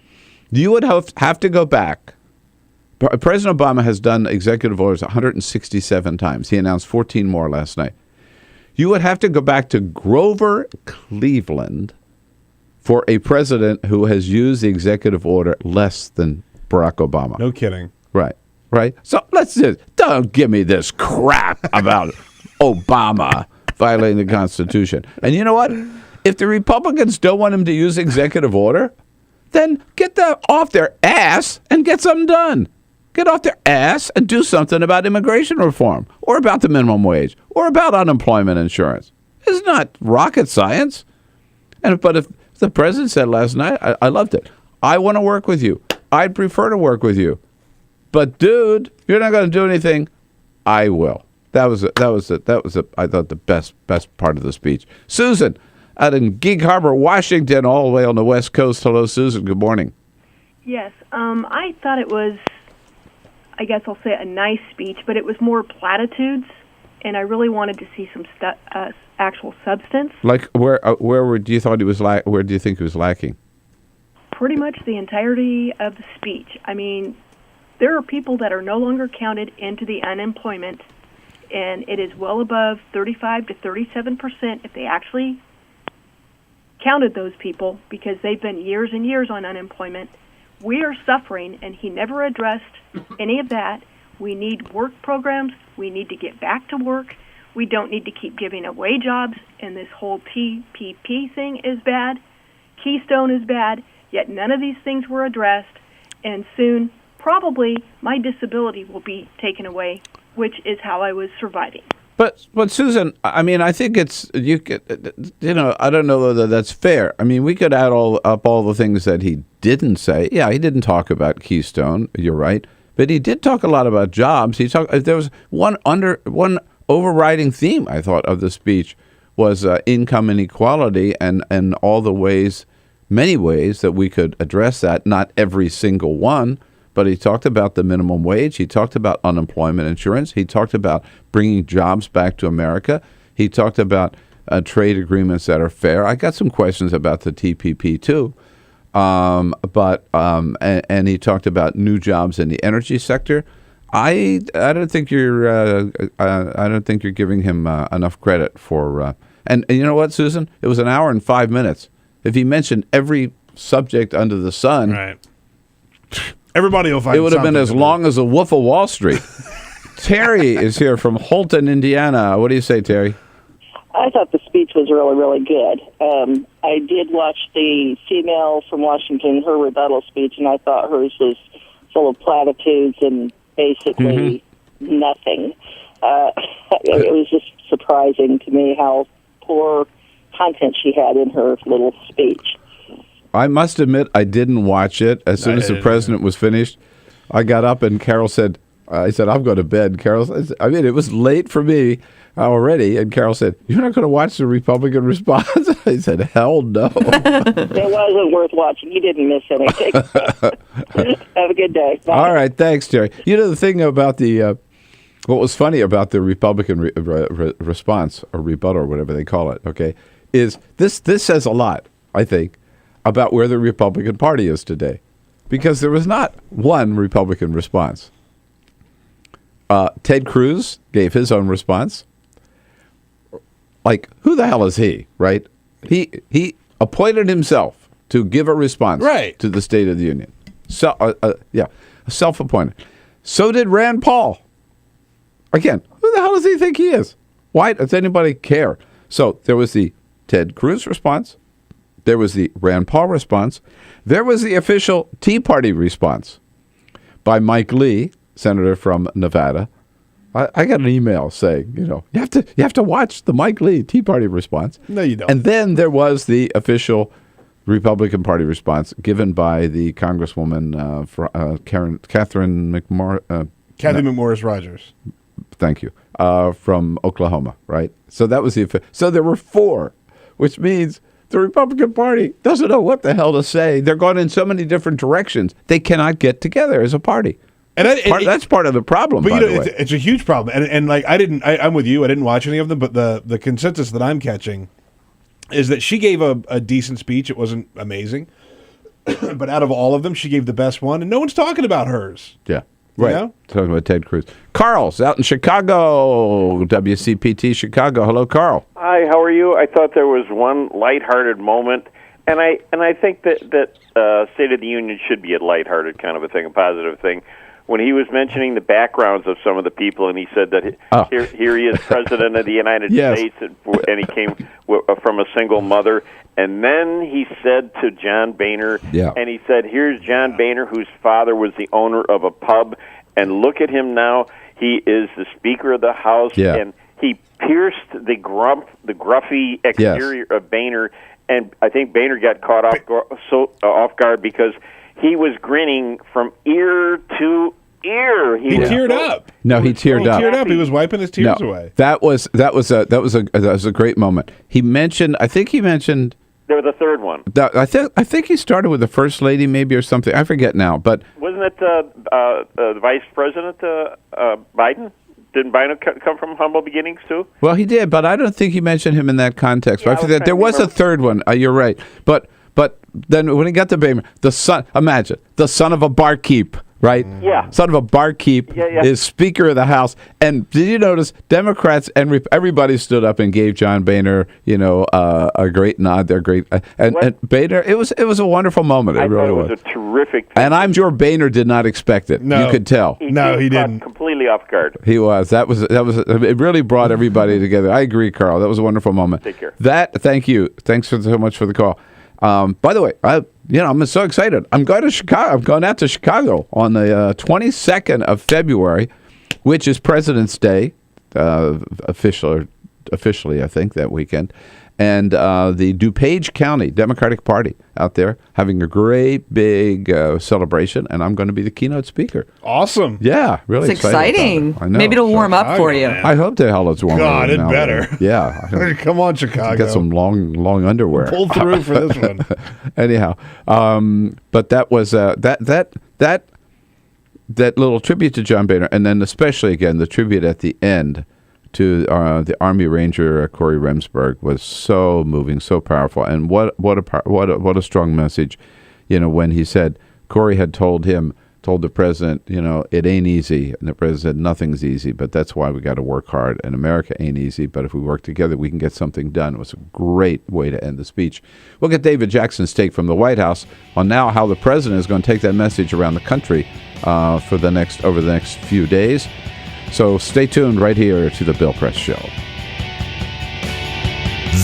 you would have to go back. President Obama has done executive orders 167 times. He announced 14 more last night. You would have to go back to Grover Cleveland for a president who has used the executive order less than Barack Obama. No kidding. Right. So don't give me this crap about Obama violating the Constitution. And you know what? If the Republicans don't want him to use executive order, then get that off their ass and get something done. Get off their ass and do something about immigration reform or about the minimum wage or about unemployment insurance. It's not rocket science. But if the president said last night, I loved it. I want to work with you. I'd prefer to work with you. But dude, you're not going to do anything. I will. That was I thought the best part of the speech. Susan, out in Gig Harbor, Washington, all the way on the West Coast. Hello, Susan. Good morning. Yes, I thought it was, I guess I'll say, a nice speech, but it was more platitudes, and I really wanted to see some actual substance. Like where do you think he was lacking? Pretty much the entirety of the speech. I mean, there are people that are no longer counted into the unemployment, and it is well above 35 to 37% if they actually counted those people, because they've been years and years on unemployment. We are suffering, and he never addressed any of that. We need work programs. We need to get back to work. We don't need to keep giving away jobs, and this whole TPP thing is bad. Keystone is bad, yet none of these things were addressed, and soon, probably, my disability will be taken away, which is how I was surviving. But Susan, I mean, I think I don't know whether that's fair. I mean, we could add up all the things that he didn't say. Yeah, he didn't talk about Keystone. You're right. But he did talk a lot about jobs. There was one overriding theme, I thought, of the speech was income inequality and all the ways, many ways that we could address that. Not every single one, but he talked about the minimum wage. He talked about unemployment insurance. He talked about bringing jobs back to America. He talked about trade agreements that are fair. I got some questions about the TPP too. And he talked about new jobs in the energy sector. I don't think you're giving him enough credit for. And you know what, Susan? It was an hour and 5 minutes. If he mentioned every subject under the sun, right. Everybody will find it would have been as long as a Wolf of Wall Street. Terry is here from Holton, Indiana. What do you say, Terry? I thought the speech was really, really good. I did watch the female from Washington, her rebuttal speech, and I thought hers was full of platitudes and basically nothing. It was just surprising to me how poor content she had in her little speech. I must admit, I didn't watch it. As soon as the president was finished, I got up and Carol said, I said, I'm going to bed. Carol, I mean, it was late for me already. And Carol said, you're not going to watch the Republican response? I said, hell no. It wasn't worth watching. You didn't miss anything. Have a good day. Bye. All right. Thanks, Terry. You know, the thing about what was funny about the Republican response or rebuttal or whatever they call it, okay, is this says a lot, I think, about where the Republican Party is today. Because there was not one Republican response. Ted Cruz gave his own response. Like, who the hell is he, right? He appointed himself to give a response to the State of the Union. So, self-appointed. So did Rand Paul. Again, who the hell does he think he is? Why does anybody care? So there was the Ted Cruz response. There was the Rand Paul response. There was the official Tea Party response by Mike Lee, senator from Nevada. I got an email saying, you have to watch the Mike Lee Tea Party response. No, you don't. And then there was the official Republican Party response given by the Congresswoman Catherine McMorris Rogers. Thank you. From Oklahoma, right? So that was so there were 4, which means the Republican Party doesn't know what the hell to say. They're going in so many different directions. They cannot get together as a party. And that's part of the problem. But by the way. It's a huge problem. And like I'm with you. I didn't watch any of them, but the consensus that I'm catching is that she gave a decent speech. It wasn't amazing, but out of all of them, she gave the best one, and no one's talking about hers. Yeah. Right. You know? Talking about Ted Cruz. Carl's out in Chicago, WCPT Chicago. Hello, Carl. Hi, how are you? I thought there was one lighthearted moment, and I think that State of the Union should be a lighthearted kind of a thing, a positive thing. When he was mentioning the backgrounds of some of the people, and he said that here he is, President of the United States, and he came from a single mother. And then he said to John Boehner, and he said, here's John Boehner, whose father was the owner of a pub, and look at him now. He is the Speaker of the House, and he pierced the gruffy exterior of Boehner, and I think Boehner got caught off guard because he was grinning from ear to ear. He teared up. No, he teared up. He teared up. He was wiping his tears away. That was a great moment. I think he mentioned. There was a third one. I think he started with the First Lady, maybe, or something. I forget now. But wasn't it the Vice President Biden? Didn't Biden come from humble beginnings too? Well, he did, but I don't think he mentioned him in that context. Yeah, I forget. There was a third one. You're right. But then when he got to Boehner, the son of a barkeep. Right? Yeah. Son of a barkeep is Speaker of the House. And did you notice Democrats and everybody stood up and gave John Boehner, a great nod. They're great. And Boehner, it was a wonderful moment. It really was. It was a terrific thing. And I'm sure Boehner did not expect it. No. You could tell. He didn't. Completely off guard. He was. That was. It really brought everybody together. I agree, Carl. That was a wonderful moment. Take care. Thank you. Thanks so much for the call. By the way, I'm so excited. I'm going to Chicago. I'm going out to Chicago on the 22nd of February, which is President's Day, officially, I think, that weekend. And the DuPage County Democratic Party out there having a great big celebration, and I'm going to be the keynote speaker. Awesome. Yeah, really it's exciting. I know. Maybe it'll warm up for you. I hope the hell it's warm up. God, it better. Yeah. Come on, Chicago. Get some long underwear. Pull through for this one. Anyhow, but that was that little tribute to John Boehner, and then especially again the tribute at the end to the Army Ranger Corey Remsburg was so moving, so powerful, and what a strong message, when he said Corey had told the president, it ain't easy, and the president said nothing's easy, but that's why we got to work hard, and America ain't easy, but if we work together, we can get something done. It was a great way to end the speech. We'll get David Jackson's take from the White House on now how the president is going to take that message around the country over the next few days. So stay tuned right here to the Bill Press Show.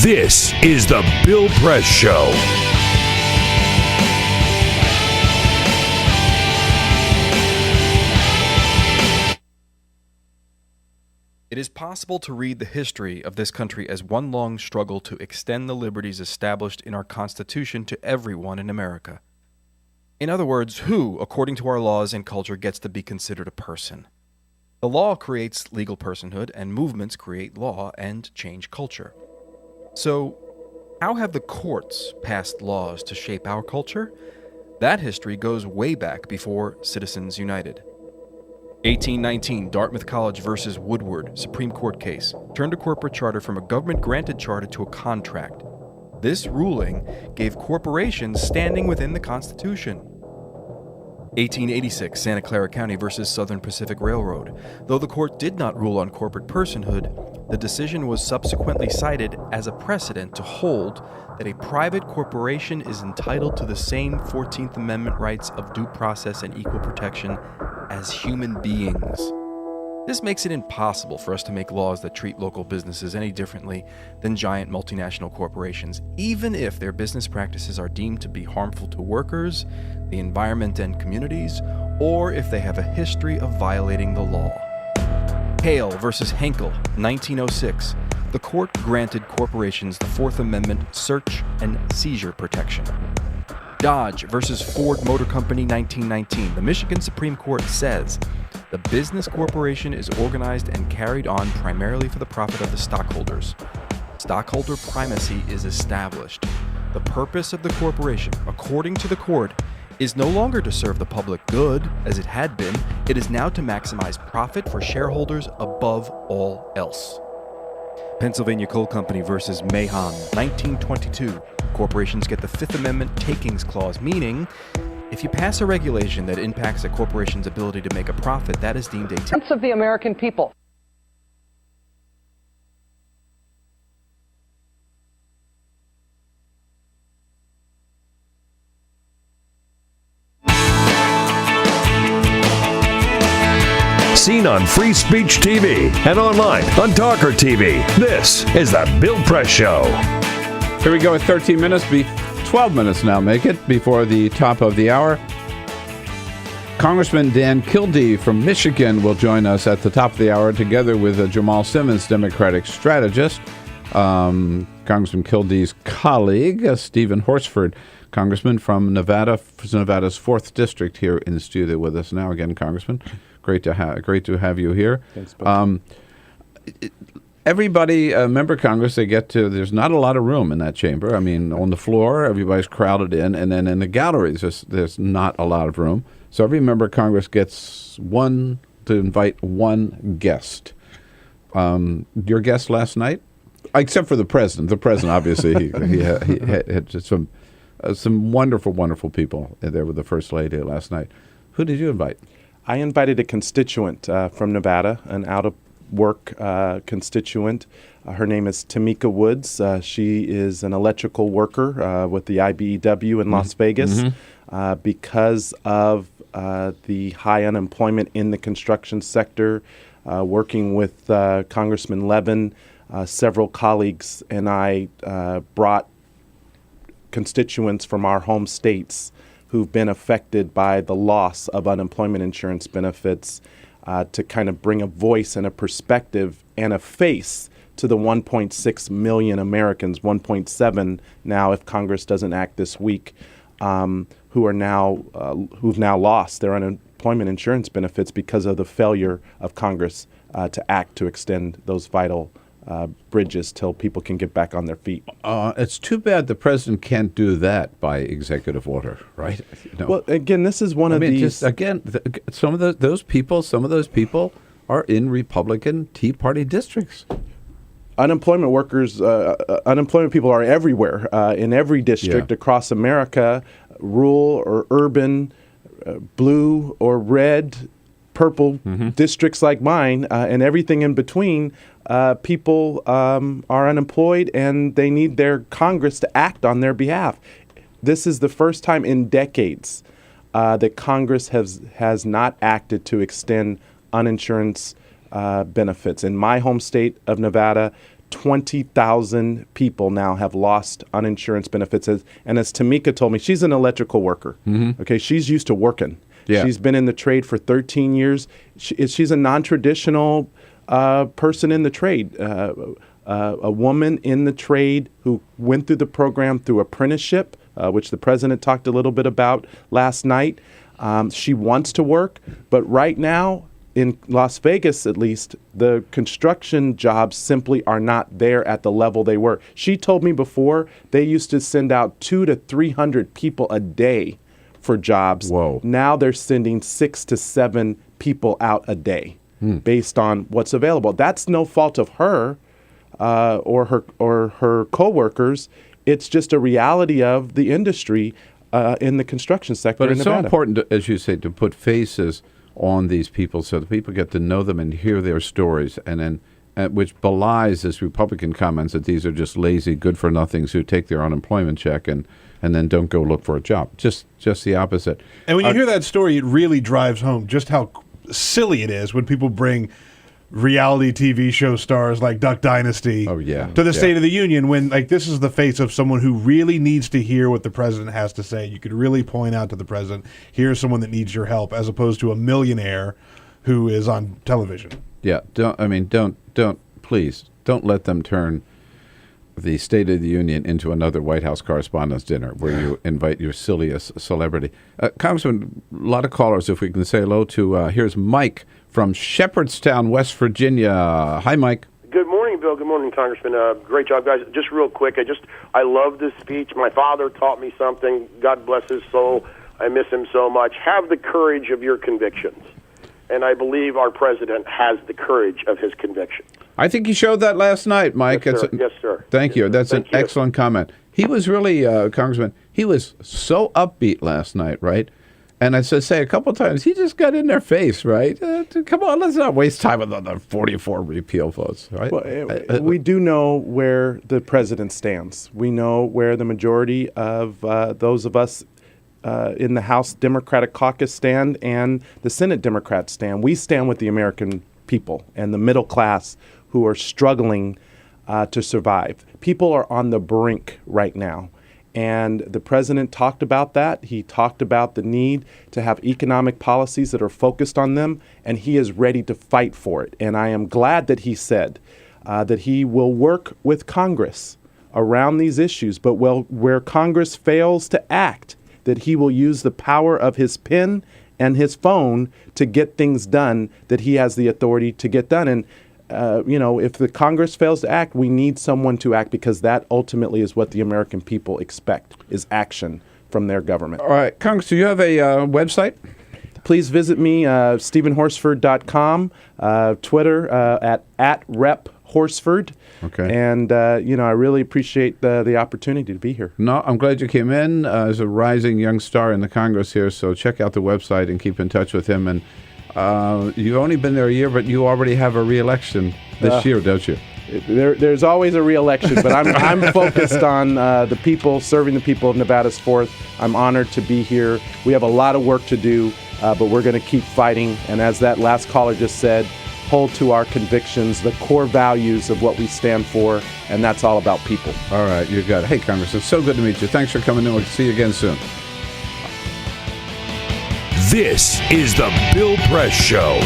This is the Bill Press Show. It is possible to read the history of this country as one long struggle to extend the liberties established in our Constitution to everyone in America. In other words, who, according to our laws and culture, gets to be considered a person? The law creates legal personhood, and movements create law and change culture. So, how have the courts passed laws to shape our culture? That history goes way back before Citizens United. 1819, Dartmouth College versus Woodward, Supreme Court case, turned a corporate charter from a government-granted charter to a contract. This ruling gave corporations standing within the Constitution. 1886, Santa Clara County versus Southern Pacific Railroad. Though the court did not rule on corporate personhood, the decision was subsequently cited as a precedent to hold that a private corporation is entitled to the same 14th Amendment rights of due process and equal protection as human beings. This makes it impossible for us to make laws that treat local businesses any differently than giant multinational corporations, even if their business practices are deemed to be harmful to workers, the environment and communities, or if they have a history of violating the law. Hale versus Henkel, 1906. The court granted corporations the Fourth Amendment search and seizure protection. Dodge versus Ford Motor Company, 1919. The Michigan Supreme Court says the business corporation is organized and carried on primarily for the profit of the stockholders. Stockholder primacy is established. The purpose of the corporation, according to the court, is no longer to serve the public good, as it had been. It is now to maximize profit for shareholders above all else. Pennsylvania Coal Company versus Mahon, 1922. Corporations get the Fifth Amendment takings clause, meaning if you pass a regulation that impacts a corporation's ability to make a profit, that is deemed a sense of the American people. Seen on Free Speech TV and online on TawkrTV. This is the Bill Press Show. Here we go with 13 minutes. 12 minutes now, make it, before the top of the hour. Congressman Dan Kildee from Michigan will join us at the top of the hour together with Jamal Simmons, Democratic strategist. Congressman Kildee's colleague, Stephen Horsford, Congressman from Nevada, Nevada's 4th District, here in the studio with us now. Again, Congressman, great to have you here. Thanks, Bill. Everybody, member of Congress, there's not a lot of room in that chamber. I mean, on the floor, everybody's crowded in, and then in the galleries, there's not a lot of room. So every member of Congress gets to invite one guest. Your guest last night, except for the president. The president, obviously, he had just some wonderful, wonderful people there with the First Lady last night. Who did you invite? I invited a constituent from Nevada, an out-of-work constituent. Her name is Tamika Woods. She is an electrical worker with the IBEW in Las Vegas. Because of the high unemployment in the construction sector, working with Congressman Levin, several colleagues, and I brought constituents from our home states who've been affected by the loss of unemployment insurance benefits to kind of bring a voice and a perspective and a face to the 1.6 million Americans, 1.7 now if Congress doesn't act this week, who've now lost their unemployment insurance benefits because of the failure of Congress to act to extend those vital bridges till people can get back on their feet. It's too bad the president can't do that by executive order, right? Well, again, this is one of these. Some of those people are in Republican Tea Party districts. Unemployment workers, unemployment people are everywhere, in every district across America, rural or urban, blue or red, purple districts like mine, and everything in between. People are unemployed and they need their Congress to act on their behalf. This is the first time in decades that Congress has not acted to extend uninsurance benefits. In my home state of Nevada, 20,000 people now have lost uninsurance benefits. And as Tamika told me, she's an electrical worker. Okay, she's used to working. Yeah. She's been in the trade for 13 years. She's a non-traditional person in the trade, a woman in the trade who went through the program through apprenticeship, which the president talked a little bit about last night. She wants to work, but right now, in Las Vegas at least, the construction jobs simply are not there at the level they were. She told me before they used to send out 200 to 300 people a day for jobs. Whoa. Now they're sending 6 to 7 people out a day based on what's available. That's no fault of her or her coworkers. It's just a reality of the industry. in the construction sector But in it's so Nevada. important, as you say, to put faces on these people so that people get to know them and hear their stories, and then which belies this Republican comments that these are just lazy, good-for-nothings who take their unemployment check and then don't go look for a job. Just the opposite. And when you hear that story, it really drives home just how silly it is when people bring reality TV show stars like Duck Dynasty to the State of the Union, when like this is the face of someone who really needs to hear what the president has to say. You could really point out to the president, here's someone that needs your help, as opposed to a millionaire who is on television. Yeah, please don't let them turn the State of the Union into another White House Correspondents' Dinner where you invite your silliest celebrity. Congressman, a lot of callers, if we can say hello to, here's Mike from Shepherdstown, West Virginia. Hi, Mike. Good morning, Bill. Good morning, Congressman. Great job, guys. Just real quick, I love this speech. My father taught me something. God bless his soul. I miss him so much. Have the courage of your convictions. And I believe our president has the courage of his convictions. I think you showed that last night, Mike. Yes, sir. Yes, sir. Thank you. That's an excellent comment. He was really, Congressman, he was so upbeat last night, right? And as I say a couple of times, he just got in their face, right? Come on, let's not waste time with the 44 repeal votes, right? Well, we do know where the president stands. We know where the majority of those of us in the House Democratic Caucus stand and the Senate Democrats stand. We stand with the American people and the middle class who are struggling to survive. People are on the brink right now. And the president talked about that. He talked about the need to have economic policies that are focused on them, and he is ready to fight for it. And I am glad that he said that he will work with Congress around these issues, but where Congress fails to act, that he will use the power of his pen and his phone to get things done that he has the authority to get done. And if the Congress fails to act, we need someone to act, because that ultimately is what the American people expect, is action from their government. All right, Congress, do you have a website? Please visit me, StephenHorsford.com, Twitter at Rep Horsford. Okay. And, I really appreciate the opportunity to be here. No, I'm glad you came in as a rising young star in the Congress here, so check out the website and keep in touch with him. And you've only been there a year, but you already have a re-election this year, don't you? There's always a re-election, but I'm focused on the people, serving the people of Nevada's 4th. I'm honored to be here. We have a lot of work to do, but we're going to keep fighting. And as that last caller just said, hold to our convictions, the core values of what we stand for, and that's all about people. All right, you got it. Hey, Congressman, so good to meet you. Thanks for coming in. We'll see you again soon. This is the Bill Press Show.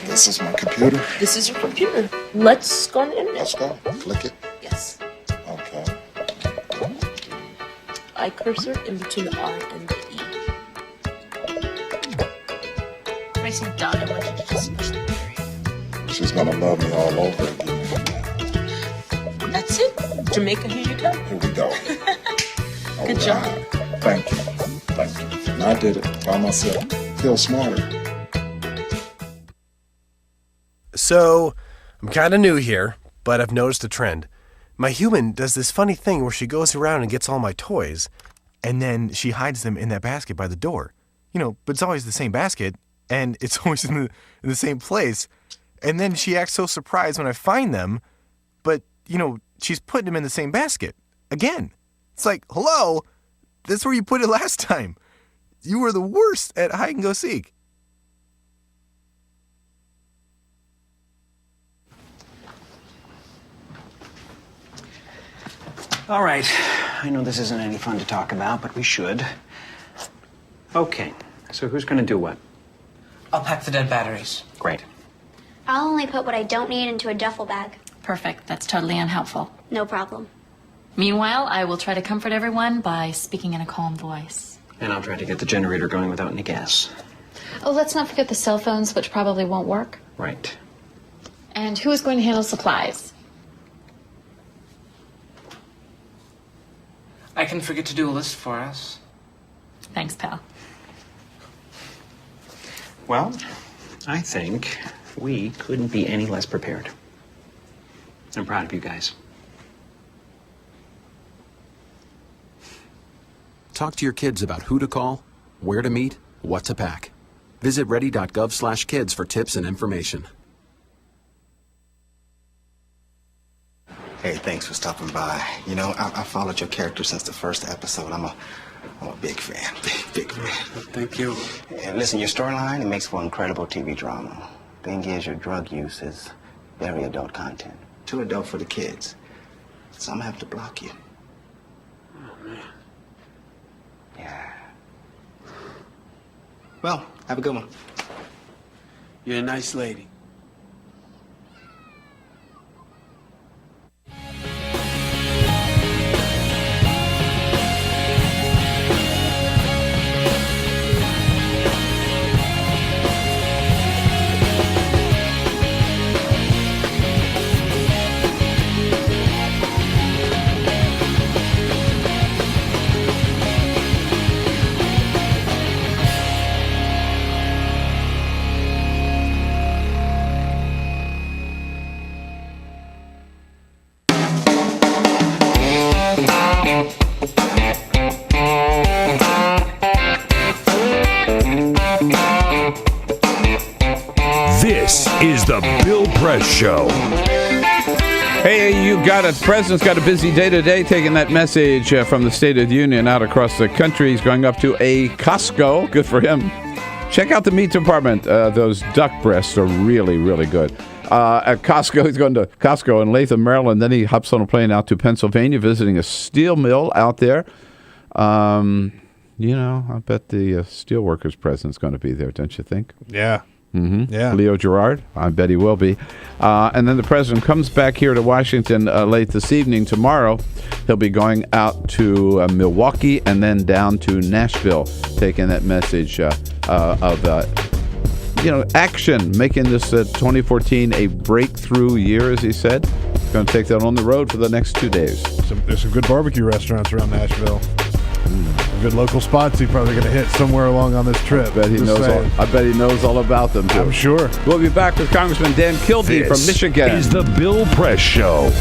This is my computer. This is your computer. Let's go on the internet. Let's go. Click it. Yes. Okay. I cursor in between the R and the E. Racing dot. I want you to just push the period. She's gonna love me all over again. That's it. Jamaica, here you go. Here we go. Good job. Thank you. Thank you. And I did it by myself. Feel smarter. So, I'm kind of new here, but I've noticed a trend. My human does this funny thing where she goes around and gets all my toys, and then she hides them in that basket by the door. But it's always the same basket, and it's always in the same place. And then she acts so surprised when I find them, but, she's putting them in the same basket. Again. It's like, hello, that's where you put it last time. You were the worst at hide and go seek. All right. I know this isn't any fun to talk about, but we should. Okay. So who's going to do what? I'll pack the dead batteries. Great. I'll only put what I don't need into a duffel bag. Perfect. That's totally unhelpful. No problem. Meanwhile, I will try to comfort everyone by speaking in a calm voice. And I'll try to get the generator going without any gas. Oh, let's not forget the cell phones, which probably won't work. Right. And who is going to handle supplies? I can forget to do a list for us. Thanks, pal. Well, I think we couldn't be any less prepared. I'm proud of you guys. Talk to your kids about who to call, where to meet, what to pack. Visit ready.gov/kids for tips and information. Hey, thanks for stopping by. You know, I followed your character since the first episode. I'm a big fan. Big fan. Thank you. And listen, your storyline, it makes for incredible TV drama. Thing is, your drug use is very adult content. Too adult for the kids. So I'm gonna have to block you. Oh, man. Yeah. Well, have a good one. You're a nice lady. This is the Bill Press Show. Hey, you got it. The president's got a busy day today, taking that message from the State of the Union out across the country. He's going up to a Costco. Good for him. Check out the meat department. Those duck breasts are really, really good. At Costco, he's going to Costco in Latham, Maryland. Then he hops on a plane out to Pennsylvania, visiting a steel mill out there. You know, I bet the steel workers president's going to be there, don't you think? Yeah. Mm-hmm. Yeah. Leo Gerard, I bet he will be. And then the president comes back here to Washington late this evening. Tomorrow, he'll be going out to Milwaukee and then down to Nashville, taking that message of action, making this 2014 a breakthrough year, as he said. He's going to take that on the road for the next 2 days. There's some good barbecue restaurants around Nashville. Good local spots he's probably going to hit somewhere along on this trip. I bet he knows all about them, too. I'm sure. We'll be back with Congressman Dan Kildee from Michigan. This is the Bill Press Show.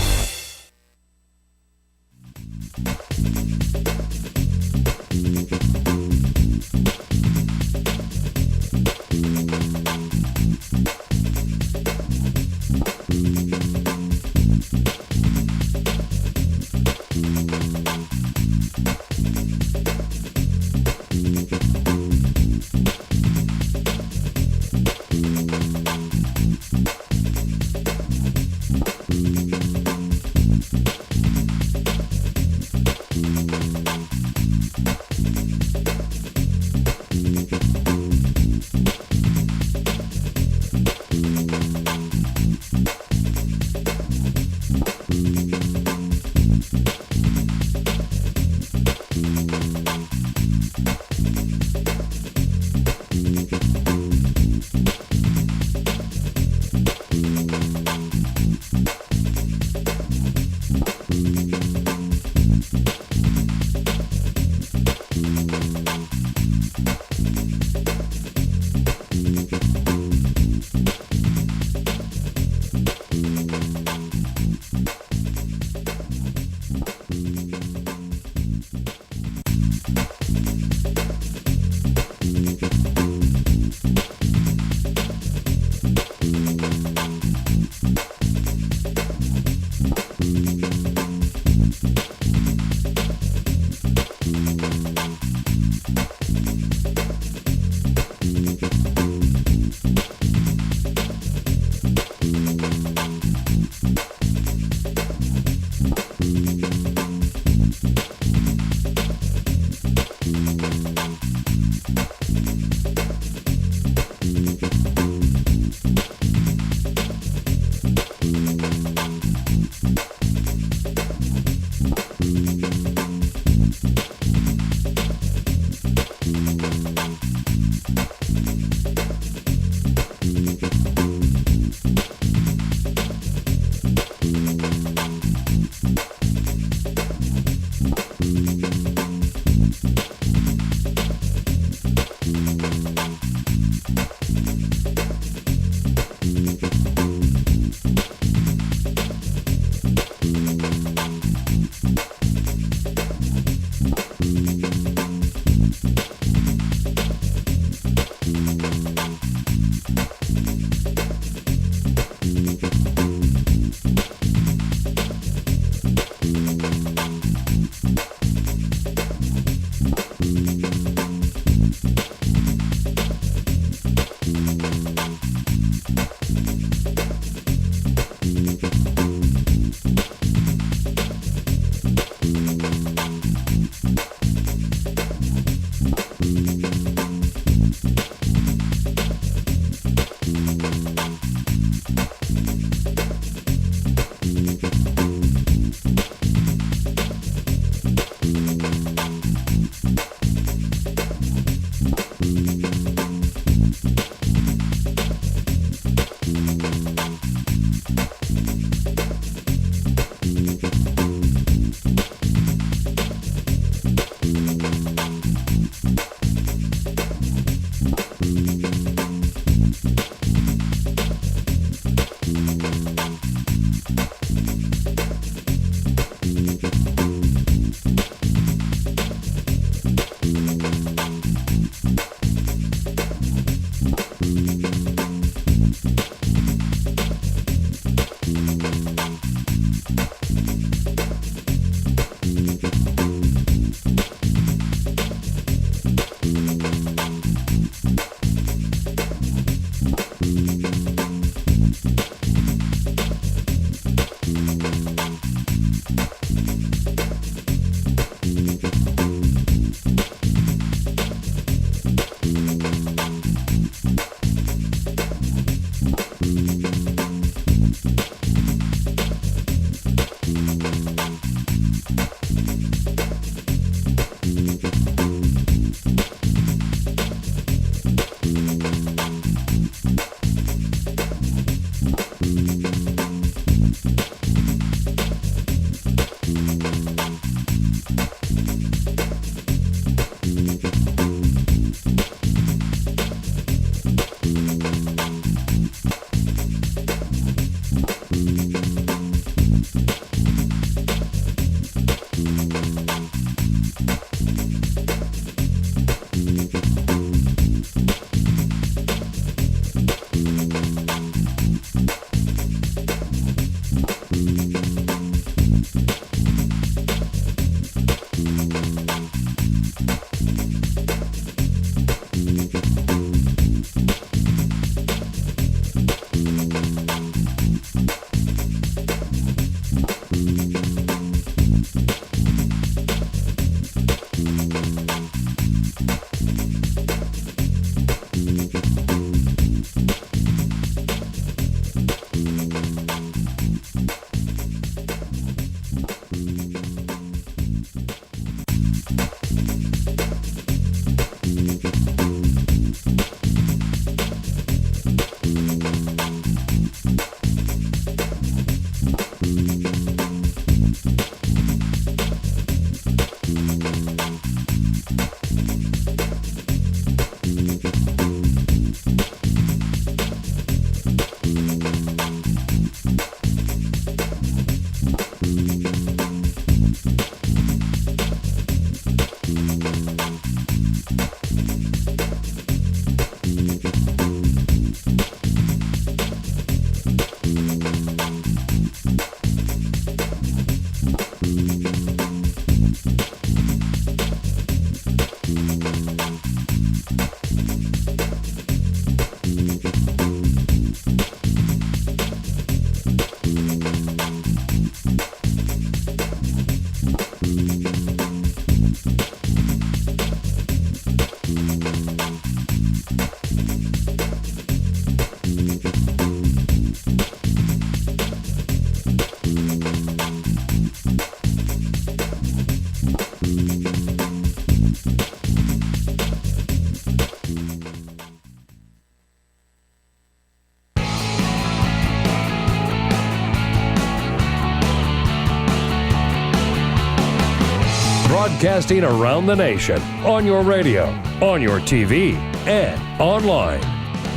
Broadcasting around the nation, on your radio, on your TV, and online.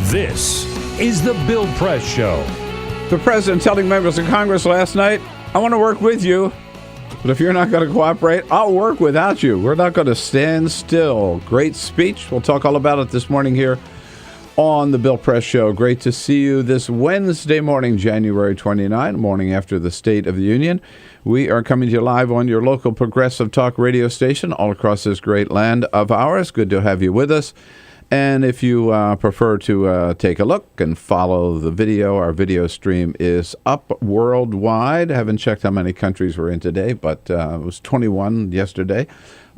This is the Bill Press Show. The president telling members of Congress last night, I want to work with you, but if you're not going to cooperate, I'll work without you. We're not going to stand still. Great speech. We'll talk all about it this morning here on the Bill Press Show. Great to see you this Wednesday morning, January 29, morning after the State of the Union. We are coming to you live on your local progressive talk radio station all across this great land of ours. Good to have you with us. And if you prefer to take a look and follow the video, our video stream is up worldwide. I haven't checked how many countries we're in today, but it was 21 yesterday.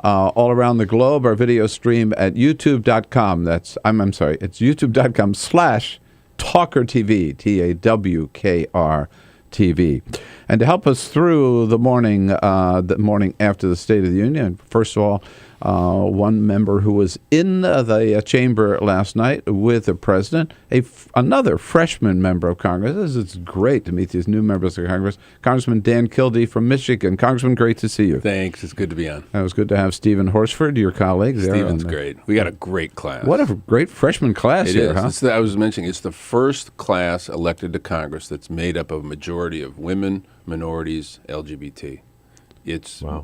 All around the globe, our video stream at youtube.com. I'm sorry, it's youtube.com/TawkrTV, TAWKR-TV. And to help us through the morning after the State of the Union, first of all, one member who was in the chamber last night with the president, another freshman member of Congress. It's great to meet these new members of Congress. Congressman Dan Kildee from Michigan. Congressman, great to see you. Thanks. It's good to be on. It was good to have Stephen Horsford, your colleague. Stephen's great. We got a great class. What a great freshman class here, huh? I was mentioning it's the first class elected to Congress that's made up of a majority of women, minorities, LGBT.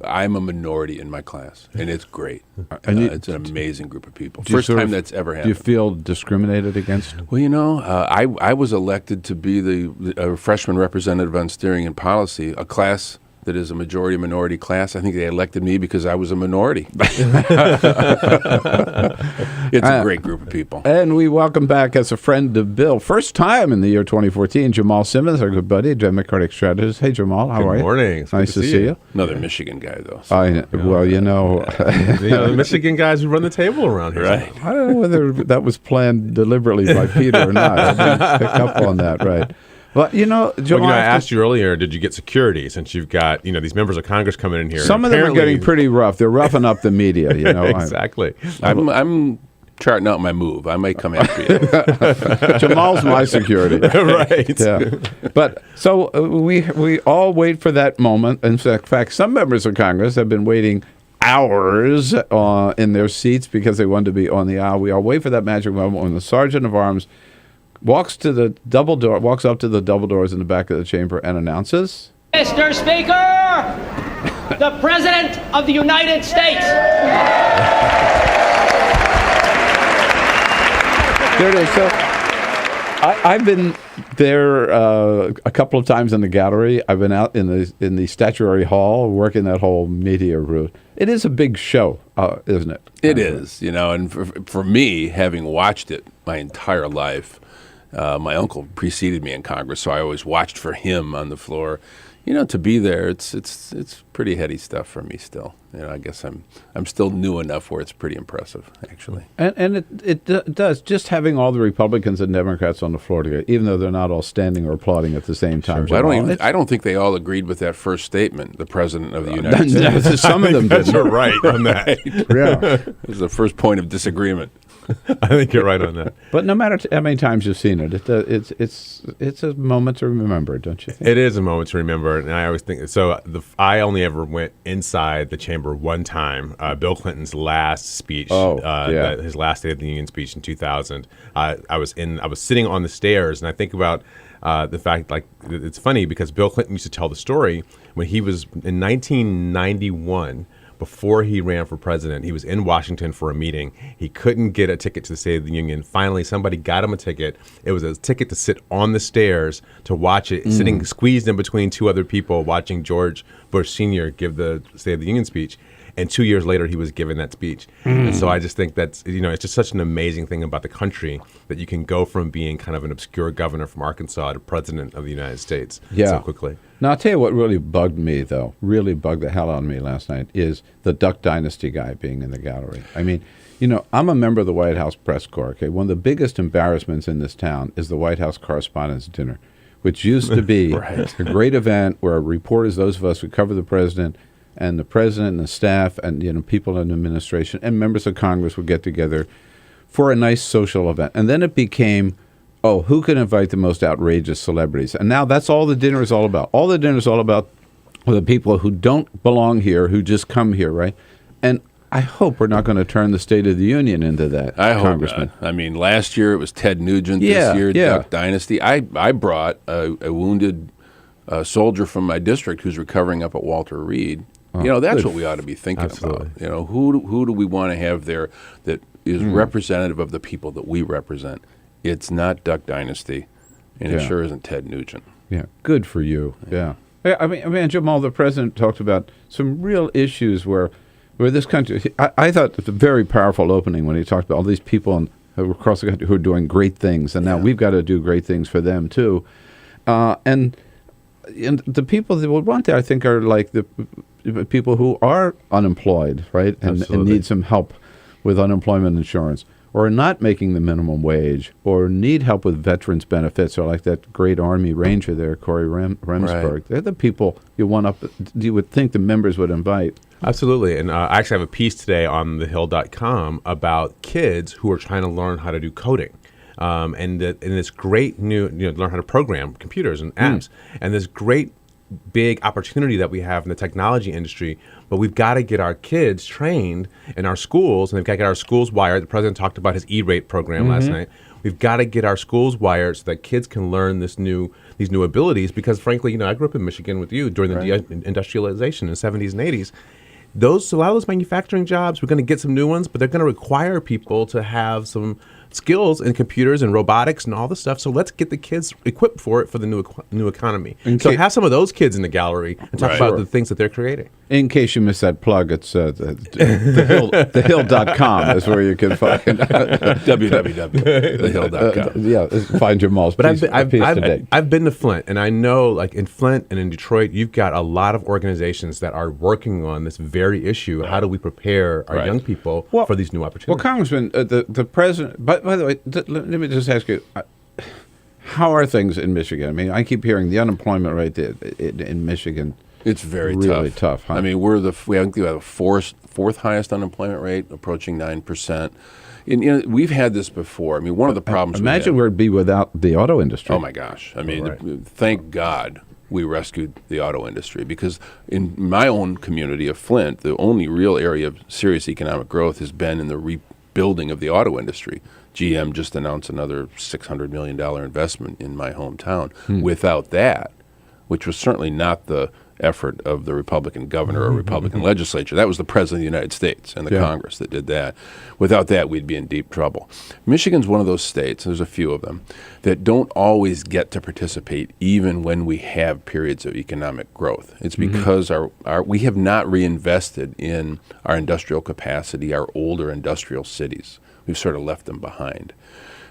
I'm a minority in my class, and it's great. It's an amazing group of people. First time that's ever happened. Do you feel discriminated against? Well, I was elected to be the freshman representative on steering and policy, a class that is a majority minority class. I think they elected me because I was a minority. It's a great group of people. And we welcome back as a friend of Bill, first time in the year 2014, Jamal Simmons, our good buddy, Democratic strategist. Hey, Jamal, how are you? Good morning. It's nice to see you. Another Michigan guy, though. The Michigan guys who run the table around here. Right. I don't know whether that was planned deliberately by Peter or not. I didn't pick up on that, right. But, Jamal, I asked you earlier, did you get security since you've got, these members of Congress coming in here? Some of them are getting pretty rough. They're roughing up the media, Exactly. I'm charting out my move. I might come after you. Jamal's my security. Right. Yeah. But so we all wait for that moment. In fact, some members of Congress have been waiting hours in their seats because they wanted to be on the aisle. We all wait for that magic moment when the Sergeant of Arms walks up to the double doors in the back of the chamber and announces, Mr. Speaker, the President of the United States. There it is. So I've been there a couple of times in the gallery. I've been out in the statuary hall working that whole media route. It is a big show, isn't it? It is, and for me, having watched it my entire life, my uncle preceded me in Congress, so I always watched for him on the floor. To be there, it's pretty heady stuff for me still. I guess I'm still new enough where it's pretty impressive, actually. And it does. Just having all the Republicans and Democrats on the floor together, even though they're not all standing or applauding at the same time. Sure. Well, I don't think they all agreed with that first statement, the President of the United States. Some of them didn't. You're right on that. Yeah. This is the first point of disagreement. I think you're right on that. But no matter how many times you've seen it, it's a moment to remember, don't you think? It is a moment to remember, and I always think so. I only ever went inside the chamber one time. Bill Clinton's last speech, his last State of the Union speech in 2000. I was sitting on the stairs, and I think about the fact, like, it's funny because Bill Clinton used to tell the story when he was in 1991. Before he ran for president, he was in Washington for a meeting. He couldn't get a ticket to the State of the Union. Finally, somebody got him a ticket. It was a ticket to sit on the stairs to watch it, sitting squeezed in between two other people, watching George Bush Sr. give the State of the Union speech. And 2 years later, he was given that speech. And so I just think that's, it's just such an amazing thing about the country that you can go from being kind of an obscure governor from Arkansas to president of the United States so quickly. Now, I'll tell you what really bugged me, though, really bugged the hell out of me last night, is the Duck Dynasty guy being in the gallery. I mean, I'm a member of the White House press corps. Okay, one of the biggest embarrassments in this town is the White House Correspondents' Dinner, which used to be a great event where reporters, those of us who cover the president, and the president and the staff and people in the administration and members of Congress would get together for a nice social event. And then it became, who can invite the most outrageous celebrities? And now that's all the dinner is all about. All the dinner is all about the people who don't belong here, who just come here, right? And I hope we're not going to turn the State of the Union into that, Congressman. I mean, last year it was Ted Nugent. This year, Duck Dynasty. I brought a wounded soldier from my district who's recovering up at Walter Reed. That's what we ought to be thinking about. Who do we want to have there that is representative of the people that we represent? It's not Duck Dynasty, and it sure isn't Ted Nugent. Yeah, good for you. Yeah. I mean, Jamal, the president talked about some real issues where this country. I thought it was a very powerful opening when he talked about all these people across the country who are doing great things, and now we've got to do great things for them too. And the people that would want that, I think, are like the people who are unemployed, right, and need some help with unemployment insurance, or are not making the minimum wage, or need help with veterans benefits, or like that great Army Ranger there, Corey Remsburg. Right. They're the people you would think the members would invite. Absolutely. And I actually have a piece today on thehill.com about kids who are trying to learn how to do coding. And this great new, learn how to program computers and apps, and this great big opportunity that we have in the technology industry. But we've got to get our kids trained in our schools, and we've got to get our schools wired. The president talked about his E-rate program last night. We've got to get our schools wired so that kids can learn these new abilities. Because frankly, I grew up in Michigan with you during the deindustrialization in the 70s and 80s. A lot of those manufacturing jobs, we're going to get some new ones, but they're going to require people to have some skills in computers and robotics and all this stuff. So let's get the kids equipped for it for the new economy. So have some of those kids in the gallery and talk about the things that they're creating. In case you missed that plug, it's thehill.com is where you can find www.thehill.com. Find Jamal's piece today. I've been to Flint, and I know, like in Flint and in Detroit, you've got a lot of organizations that are working on this very issue. How do we prepare our young people for these new opportunities? Well, Congressman, the president. By the way, let me just ask you. How are things in Michigan? I mean, I keep hearing the unemployment rate in Michigan. It's very really tough. Huh? I mean, we have a fourth highest unemployment rate, approaching 9%. And, we've had this before. I mean, one of the problems. Imagine where it'd be without the auto industry. Oh my gosh! I mean, thank God we rescued the auto industry, because in my own community of Flint, the only real area of serious economic growth has been in the rebuilding of the auto industry. GM just announced another $600 million investment in my hometown. Without that, which was certainly not the effort of the Republican governor or Republican legislature. That was the President of the United States and the Congress that did that. Without that, we'd be in deep trouble. Michigan's one of those states, there's a few of them, that don't always get to participate even when we have periods of economic growth. It's because we have not reinvested in our industrial capacity, our older industrial cities. We've sort of left them behind.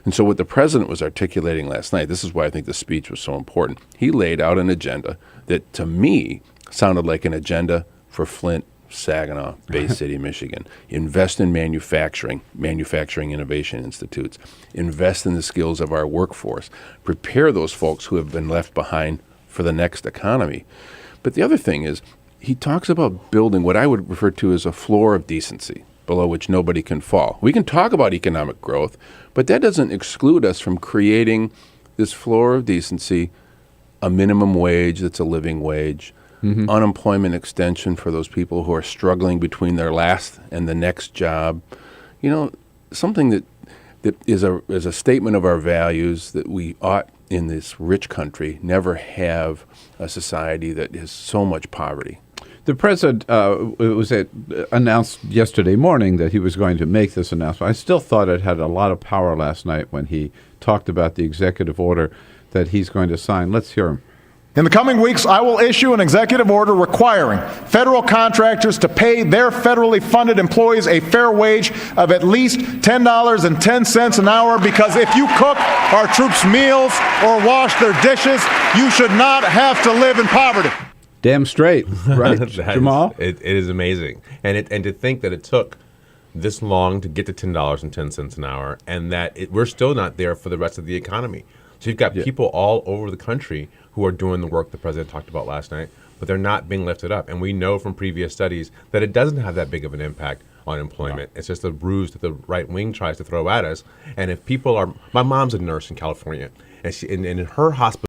And so what the president was articulating last night, this is why I think the speech was so important. He laid out an agenda that, to me, sounded like an agenda for Flint, Saginaw, Bay City, Michigan. Invest in manufacturing innovation institutes. Invest in the skills of our workforce. Prepare those folks who have been left behind for the next economy. But the other thing is, he talks about building what I would refer to as a floor of decency, below which nobody can fall. We can talk about economic growth, but that doesn't exclude us from creating this floor of decency, a minimum wage that's a living wage, unemployment extension for those people who are struggling between their last and the next job. You know, something that is a statement of our values, that we ought, in this rich country, never have a society that has so much poverty. The president announced yesterday morning that he was going to make this announcement. I still thought it had a lot of power last night when he talked about the executive order that he's going to sign. Let's hear him. In the coming weeks, I will issue an executive order requiring federal contractors to pay their federally funded employees a fair wage of at least $10.10 an hour, because if you cook our troops' meals or wash their dishes, you should not have to live in poverty. Damn straight, right, Jamal? It is amazing. And to think that it took this long to get to $10.10 an hour, and that we're still not there for the rest of the economy. So you've got people all over the country who are doing the work the president talked about last night, but they're not being lifted up. And we know from previous studies that it doesn't have that big of an impact on employment. It's just a ruse that the right wing tries to throw at us. And if people are, my mom's a nurse in California, and in her hospital,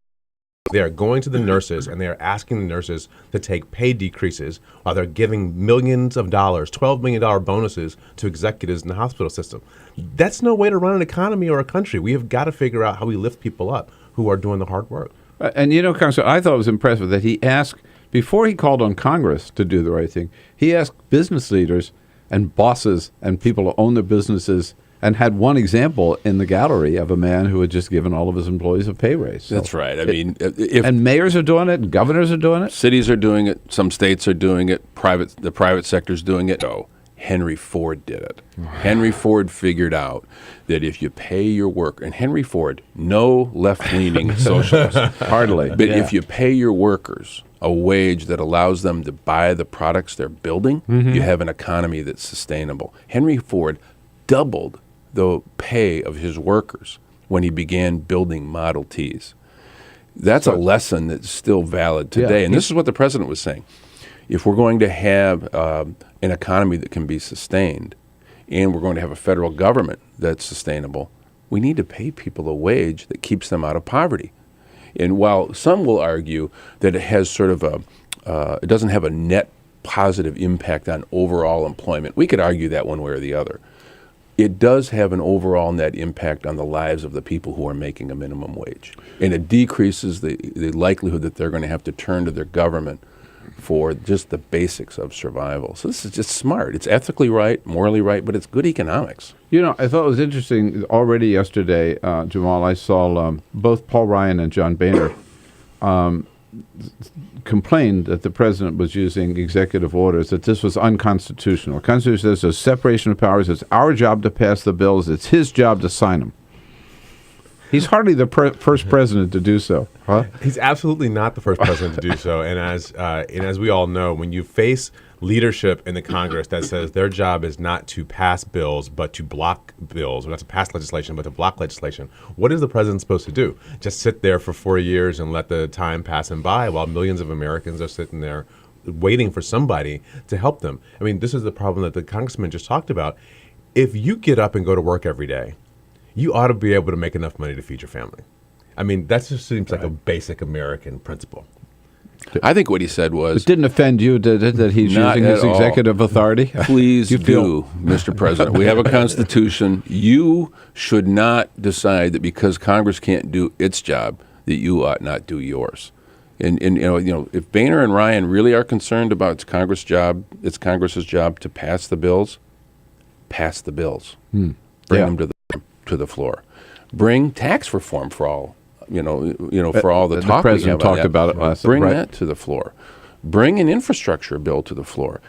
they are going to the nurses and they are asking the nurses to take pay decreases while they're giving millions of dollars, $12 million bonuses to executives in the hospital system. That's no way to run an economy or a country. We have got to figure out how we lift people up who are doing the hard work. And, you know, Congressman, I thought it was impressive that he asked, before he called on Congress to do the right thing, he asked business leaders and bosses and people who own their businesses, and had one example in the gallery of a man who had just given all of his employees a pay raise. So that's right. And mayors are doing it, and governors are doing it. Cities are doing it. Some states are doing it. The private sector's doing it. No, Henry Ford did it. Henry Ford figured out that if you pay your worker, and Henry Ford, no left-leaning socialist, hardly, but if you pay your workers a wage that allows them to buy the products they're building, you have an economy that's sustainable. Henry Ford doubled the pay of his workers when he began building Model Ts. That's a lesson that's still valid today. Yeah, and this is what the president was saying. If we're going to have an economy that can be sustained, and we're going to have a federal government that's sustainable, we need to pay people a wage that keeps them out of poverty. And while some will argue that it has sort of it doesn't have a net positive impact on overall employment, we could argue that one way or the other. It does have an overall net impact on the lives of the people who are making a minimum wage. And it decreases the likelihood that they're going to have to turn to their government for just the basics of survival. So this is just smart. It's ethically right, morally right, but it's good economics. You know, I thought it was interesting. Already yesterday, Jamal, I saw both Paul Ryan and John Boehner complained that the president was using executive orders, that this was unconstitutional. The Constitution says there's separation of powers. It's our job to pass the bills. It's his job to sign them. He's hardly the first president to do so. Huh? He's absolutely not the first president to do so. And as we all know, when you face leadership in the Congress that says their job is not to pass bills, but to block bills, or not to pass legislation, but to block legislation, what is the president supposed to do? Just sit there for 4 years and let the time pass him by while millions of Americans are sitting there waiting for somebody to help them? I mean, this is the problem that the congressman just talked about. If you get up and go to work every day, you ought to be able to make enough money to feed your family. I mean, that just seems like a basic American principle. I think what he said was... It didn't offend you, did it, that he's using his executive authority? Please do, Mr. President. We have a Constitution. You should not decide that because Congress can't do its job, that you ought not do yours. And you know, if Boehner and Ryan really are concerned about it's Congress's job to pass the bills, pass the bills. Bring them to the floor. Bring tax reform for all. For all the talk president we have talked about it last. Bring that to the floor. Bring an infrastructure bill to the floor.